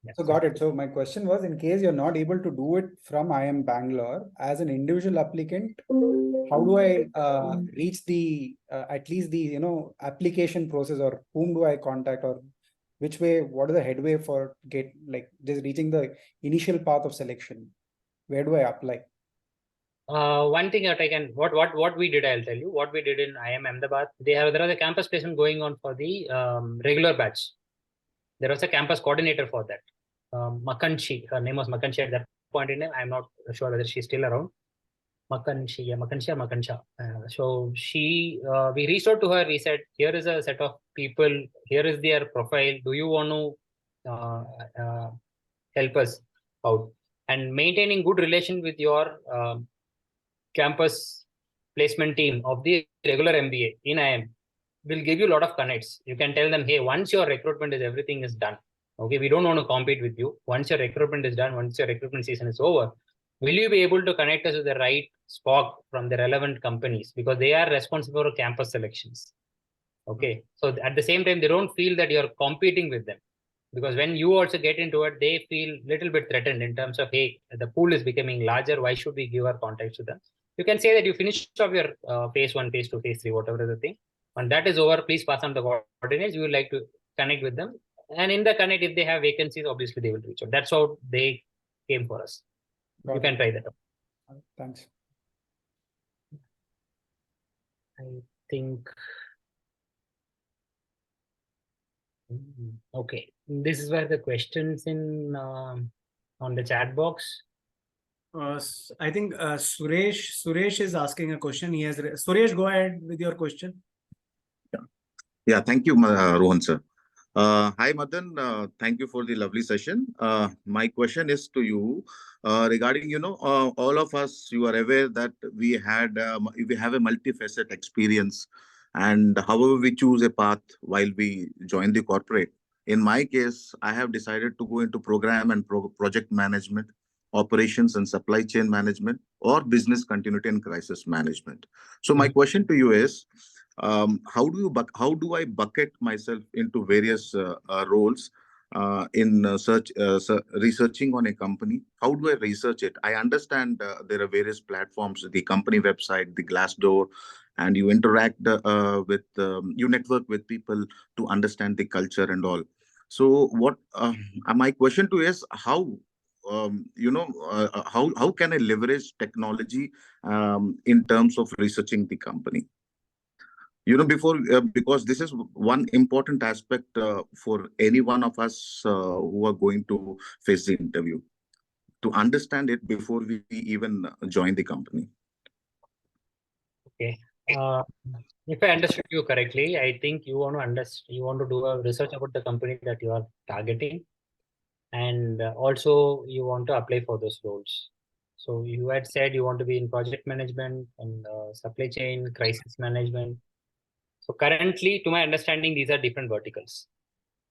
Yeah. So got it. So my question was, in case you're not able to do it from IIM Bangalore as an individual applicant, how do I reach the at least the application process, or whom do I contact, or which way? What is the headway for just reaching the initial path of selection? Where do I apply? One thing that I can, what we did, I'll tell you what we did in IIM'B. There was a campus placement going on for the regular batch. There was a campus coordinator for that. Makanshi, her name was Makanshi at that point in time. I'm not sure whether she's still around. Makanshi or Makansha. So we reached out to her. We said, here is a set of people. Here is their profile. Do you want to help us out? And maintaining good relation with your campus placement team of the regular MBA in IIM will give you a lot of connects. You can tell them, hey, once your recruitment is, everything is done. Okay, we don't want to compete with you. Once your recruitment is done, once your recruitment season is over, will you be able to connect us with the right SPOC from the relevant companies? Because they are responsible for campus selections. Okay, so at the same time, they don't feel that you're competing with them. Because when you also get into it, they feel a little bit threatened in terms of, hey, the pool is becoming larger. Why should we give our contacts to them? You can say that you finished off your phase 1, phase 2, phase 3, whatever the thing. When that is over, please pass on the coordinates. We would like to connect with them. And in the connect, if they have vacancies, obviously they will reach out. That's how they came for us. You can try that out. Thanks. I think. Okay, this is where the questions in on the chat box. I think Suresh is asking a question. Suresh, go ahead with your question. Yeah, thank you, Rohan sir. Hi, Madhan. Thank you for the lovely session. My question is to you regarding, all of us, you are aware that we have a multifaceted experience, and however we choose a path while we join the corporate. In my case, I have decided to go into program and project management, operations and supply chain management, or business continuity and crisis management. So my question to you is, how do I bucket myself into various roles in researching on a company? How do I research it? I understand there are various platforms, the company website, the Glassdoor, and you interact you network with people to understand the culture and all. So what my question to you is, how how can I leverage technology in terms of researching the company? Because this is one important aspect for any one of us who are going to face the interview, to understand it before we even join the company. Okay. If I understood you correctly, I think you want to do a research about the company that you are targeting, and also you want to apply for those roles. So you had said you want to be in project management and supply chain, crisis management. So currently, to my understanding, these are different verticals.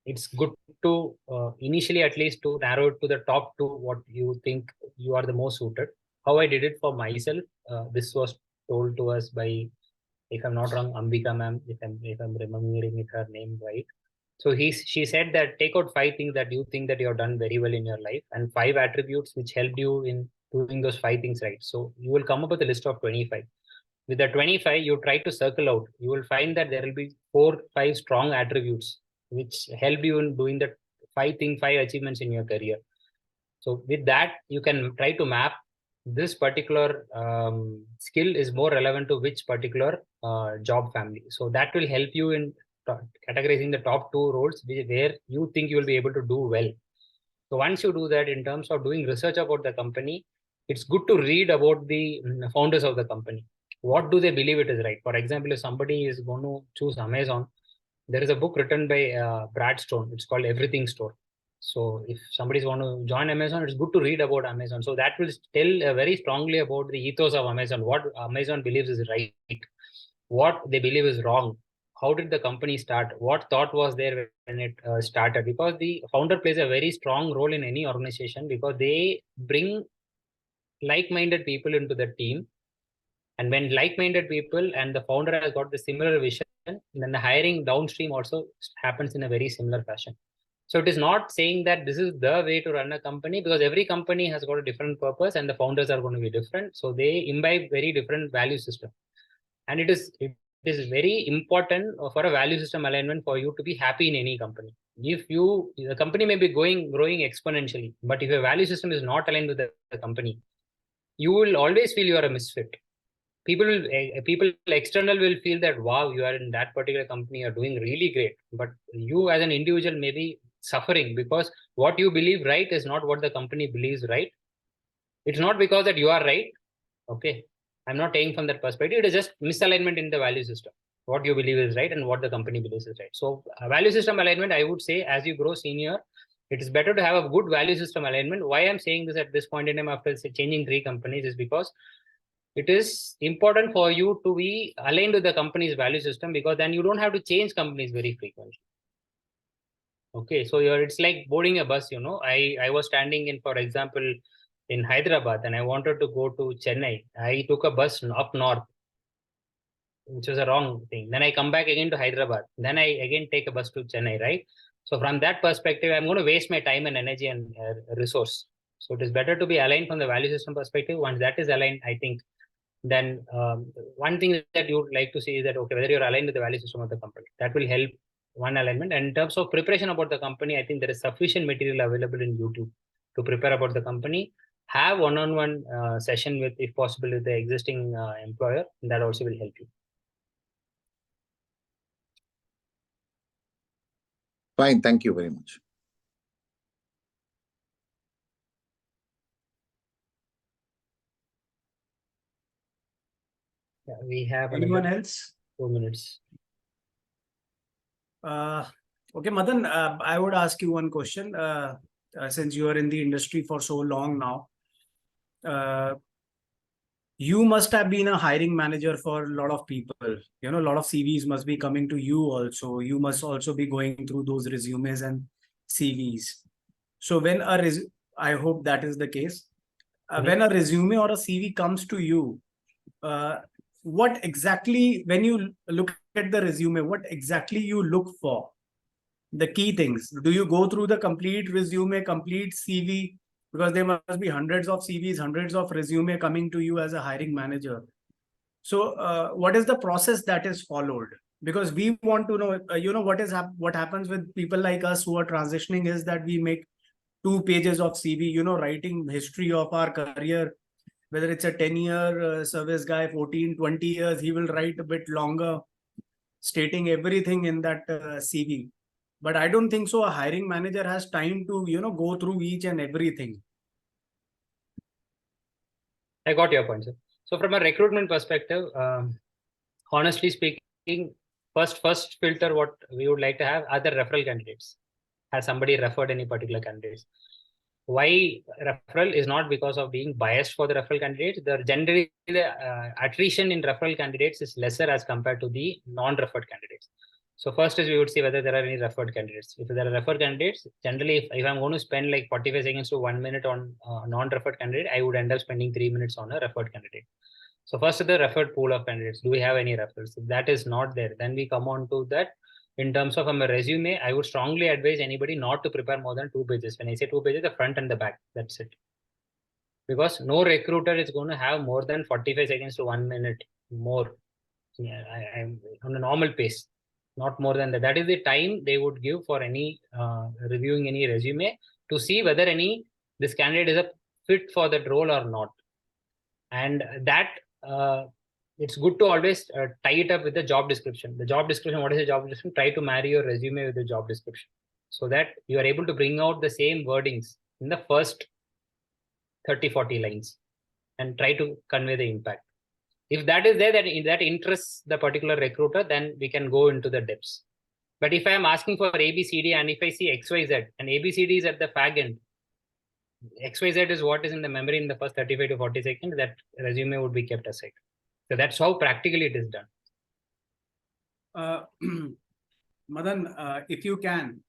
It's good to initially at least to narrow it to the top two, what you think you are the most suited. How I did it for myself, this was told to us by, if I'm not wrong, Ambika ma'am, if I'm remembering her name right. So she said that take out 5 things that you think that you have done very well in your life, and 5 attributes which helped you in doing those 5 things right. So you will come up with a list of 25. With the 25, you try to circle out. You will find that there will be 4-5 strong attributes which help you in doing the 5 achievements in your career. So with that, you can try to map this particular skill is more relevant to which particular job family. So that will help you in categorizing the top 2 roles where you think you will be able to do well. So once you do that, in terms of doing research about the company, it's good to read about the founders of the company. What do they believe it is right? For example, if somebody is going to choose Amazon, there is a book written by Brad Stone. It's called Everything Store. So if somebody's want to join Amazon, it's good to read about Amazon. So that will tell very strongly about the ethos of Amazon, what Amazon believes is right, what they believe is wrong, how did the company start? What thought was there when it started? Because the founder plays a very strong role in any organization because they bring like-minded people into the team. And when like-minded people and the founder has got the similar vision, then the hiring downstream also happens in a very similar fashion. So it is not saying that this is the way to run a company, because every company has got a different purpose and the founders are going to be different. So they imbibe very different value system. And it is very important for a value system alignment for you to be happy in any company. If the company may be growing exponentially, but if your value system is not aligned with the company, you will always feel you are a misfit. People external will feel that, wow, you are in that particular company, you're doing really great. But you as an individual may be suffering because what you believe right is not what the company believes right. It's not because that you are right. Okay. I'm not taking from that perspective. It is just misalignment in the value system. What you believe is right and what the company believes is right. So value system alignment, I would say, as you grow senior, it is better to have a good value system alignment. Why I'm saying this at this point in time after changing 3 companies is because it is important for you to be aligned with the company's value system, because then you don't have to change companies very frequently. Okay, so it's like boarding a bus, I was standing in, for example, in Hyderabad and I wanted to go to Chennai. I took a bus up north, which was a wrong thing. Then I come back again to Hyderabad. Then I again take a bus to Chennai, right? So from that perspective, I'm going to waste my time and energy and resource. So it is better to be aligned from the value system perspective. Once that is aligned, I think then one thing that you would like to see is that, okay, whether you're aligned with the value system of the company, that will help one alignment. And in terms of preparation about the company, I think there is sufficient material available in YouTube to prepare about the company. Have one-on-one session with, if possible, with the existing employer. That also will help you. Fine. Thank you very much. Yeah, we have Anyone else? 2 minutes. Okay, Madan, I would ask you one question. Since you are in the industry for so long now, you must have been a hiring manager for a lot of people. A lot of CVs must be coming to you also. You must also be going through those resumes and CVs. So when I hope that is the case. When a resume or a CV comes to you, what exactly, when you look at the resume, what exactly you look for? The key things. Do you go through the complete resume, complete CV? Because there must be hundreds of CVs, hundreds of resume coming to you as a hiring manager. So what is the process that is followed? Because we want to know, what happens with people like us who are transitioning is that we make 2 pages of CV, writing history of our career, whether it's a 10-year service guy, 14, 20 years, he will write a bit longer, stating everything in that CV. But I don't think so a hiring manager has time to, go through each and everything. I got your point, sir. So from a recruitment perspective, honestly speaking, first filter what we would like to have are the referral candidates. Has somebody referred any particular candidates? Why referral is not because of being biased for the referral candidates. Generally, the attrition in referral candidates is lesser as compared to the non-referred candidates. So first is we would see whether there are any referred candidates. If there are referred candidates, generally, if I'm going to spend like 45 seconds to 1 minute on non-referred candidate, I would end up spending 3 minutes on a referred candidate. So first is the referred pool of candidates. Do we have any referrals? If that is not there, then we come on to that. In terms of a resume, I would strongly advise anybody not to prepare more than 2 pages. When I say 2 pages, the front and the back, that's it. Because no recruiter is going to have more than 45 seconds to 1 minute more. Yeah, I'm on a normal pace, not more than that. That is the time they would give for any reviewing any resume to see whether this candidate is a fit for that role or not. And that it's good to always tie it up with the job description. The job description, what is the job description? Try to marry your resume with the job description so that you are able to bring out the same wordings in the first 30-40 lines and try to convey the impact. If that is there, that interests the particular recruiter, then we can go into the depths. But if I am asking for ABCD and if I see XYZ and ABCD is at the fag end, XYZ is what is in the memory in the first 35 to 40 seconds, that resume would be kept aside. So that's how practically it is done. Madan, if you can,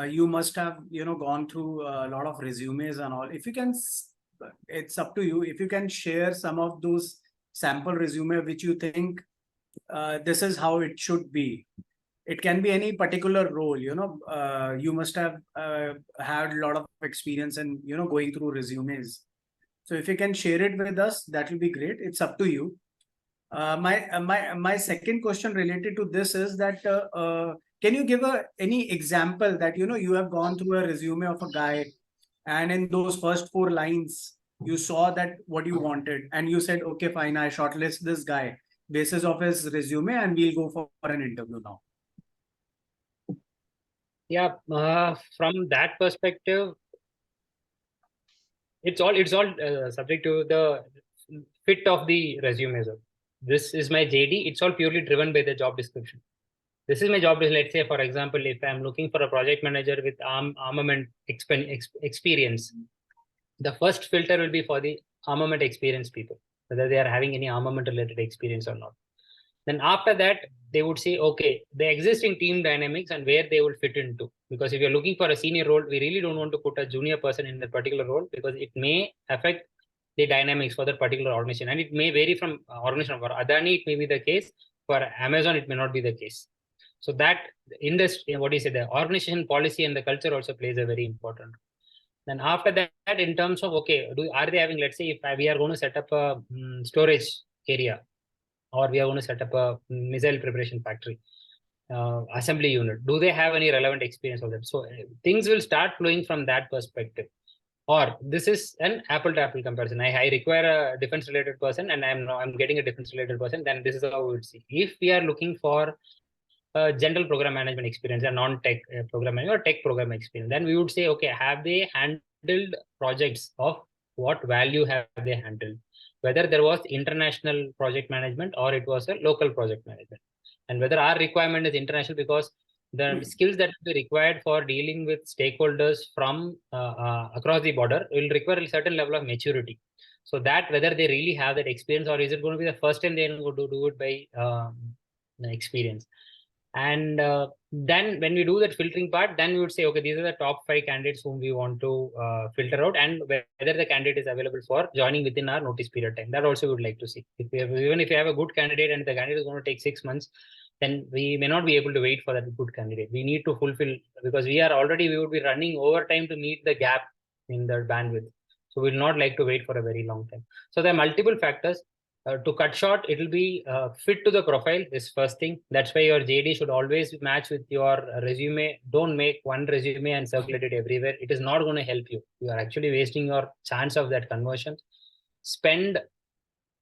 you must have, gone through a lot of resumes and all. If you can, it's up to you. If you can share some of those sample resume which you think this is how it should be. It can be any particular role, you must have had a lot of experience in, going through resumes. So if you can share it with us, that will be great. It's up to you. My second question related to this is that can you give any example that you have gone through a resume of a guy, and in those first 4 lines you saw that what you wanted, and you said, okay, fine, I shortlist this guy basis of his resume, and we'll go for an interview now. Yeah, from that perspective, it's all subject to the fit of the resume. So this is my JD. It's all purely driven by the job description. This is my job. Let's say, for example, if I'm looking for a project manager with armament experience, the first filter will be for the armament experience people, whether they are having any armament related experience or not. Then after that, they would say, okay, the existing team dynamics and where they will fit into. Because if you're looking for a senior role, we really don't want to put a junior person in that particular role because it may affect the dynamics for that particular organization. And it may vary from organization. For Adani, it may be the case. For Amazon, it may not be the case. So that industry, what do you say, the organization policy and the culture also plays a very important role. Then after that, in terms of, okay, are they having, let's say, if we are going to set up a storage area, or we are going to set up a missile preparation factory, assembly unit, do they have any relevant experience of that? So things will start flowing from that perspective. Or this is an apple to apple comparison. I require a defense related person and I'm getting a defense related person, then this is how we would see. If we are looking for general program management experience and non-tech program management or tech program experience, then we would say, okay, have they handled projects of what value have they handled? Whether there was international project management or it was a local project management, and whether our requirement is international, because the skills that will be required for dealing with stakeholders from across the border will require a certain level of maturity. So that whether they really have that experience, or is it going to be the first time they're going to do it by experience. And then when we do that filtering part, then we would say, okay, these are the top 5 candidates whom we want to filter out, and whether the candidate is available for joining within our notice period time. That also we would like to see. Even if you have a good candidate and the candidate is going to take 6 months, then we may not be able to wait for that good candidate. We need to fulfill, because we would be running overtime to meet the gap in the bandwidth. So we will not like to wait for a very long time. So there are multiple factors. To cut short, it will be fit to the profile is first thing. That's why your JD should always match with your resume. Don't make one resume and circulate it everywhere. It is not going to help you. You are actually wasting your chance of that conversion. Spend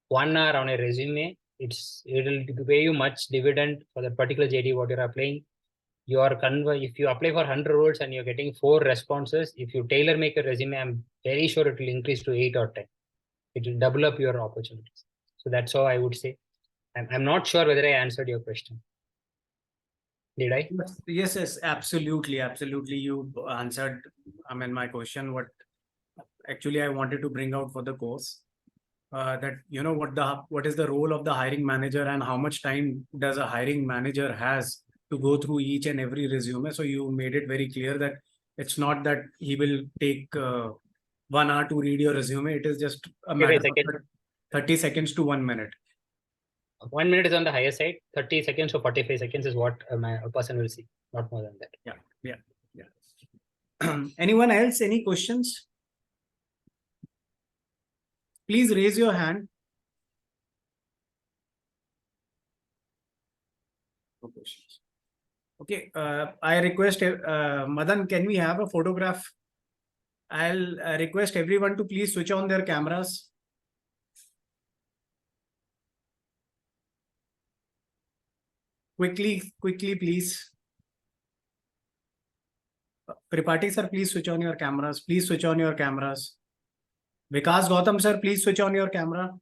1 hour on a resume. It will pay you much dividend for the particular JD what you're applying. If you apply for 100 roles and you're getting 4 responses, if you tailor make a resume, I'm very sure it will increase to 8 or 10. It will double up your opportunities. So that's how I would say. I'm not sure whether I answered your question. Did I? Yes, absolutely. You answered, my question. What actually I wanted to bring out for the course, that what is the role of the hiring manager and how much time does a hiring manager has to go through each and every resume. So you made it very clear that it's not that he will take 1 hour to read your resume. It is just a matter of 30 seconds to 1 minute. 1 minute is on the higher side. 30 seconds or 45 seconds is what a person will see, not more than that. Yeah. Anyone else? Any questions? Please raise your hand. No questions. Okay. I request Madan, can we have a photograph? I'll request everyone to please switch on their cameras. Quickly, please. Tripathi sir, please switch on your cameras. Please switch on your cameras. Vikas Gautam sir, please switch on your camera.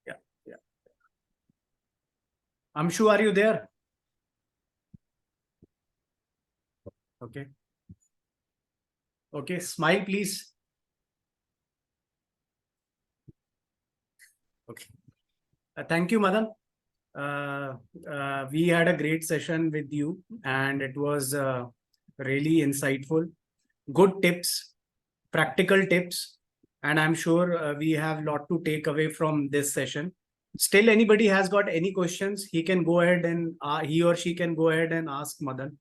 Yeah. Amshu, are you there? Okay, smile please. Okay. Thank you, Madan. We had a great session with you, and it was really insightful. Good tips, practical tips, and I'm sure we have a lot to take away from this session. Still, anybody has got any questions, he can go ahead and he or she can go ahead and ask Madan.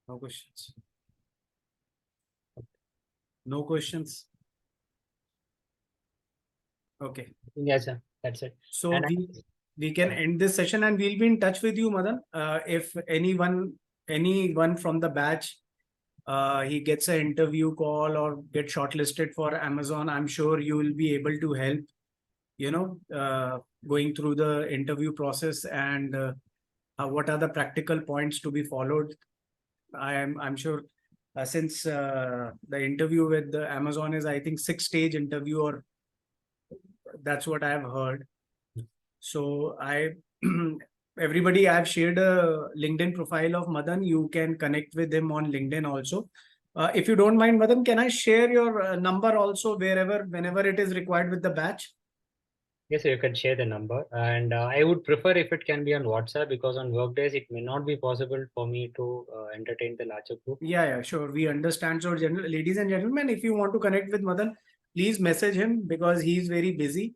No questions. No questions. Okay. Yes, sir. That's it. So And we can end this session, and we'll be in touch with you, Madan. If anyone from the batch he gets an interview call or get shortlisted for Amazon, I'm sure you will be able to help, going through the interview process and what are the practical points to be followed. I'm sure since the interview with the Amazon is, I think, 6-stage interview, or that's what I have heard. So everybody, I've shared a LinkedIn profile of Madan. You can connect with him on LinkedIn also. If you don't mind, Madan, can I share your number also whenever it is required with the batch? yes, you can share the number, and I would prefer if it can be on WhatsApp, because on work days it may not be possible for me to entertain the larger group. Yeah, sure. We understand. So, ladies and gentlemen, if you want to connect with Madan, please message him because he's very busy.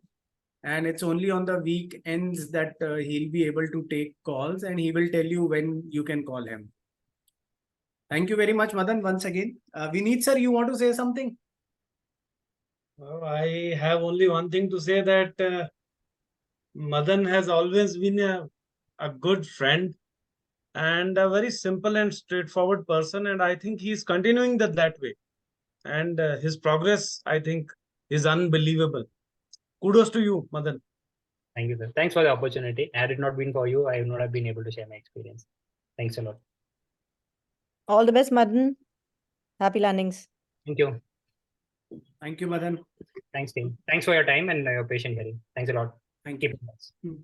And it's only on the weekends that he'll be able to take calls, and he will tell you when you can call him. Thank you very much, Madan, once again. Vineet sir, you want to say something? I have only one thing to say, that Madan has always been a good friend and a very simple and straightforward person. And I think he's continuing that way. And his progress, I think, is unbelievable. Kudos to you, Madan. Thank you, sir. Thanks for the opportunity. Had it not been for you, I would not have been able to share my experience. Thanks a lot. All the best, Madhan. Happy landings. Thank you. Thank you, Madan. Thanks, team. Thanks for your time and your patient hearing. Thanks a lot. Thank Keep you. it nice.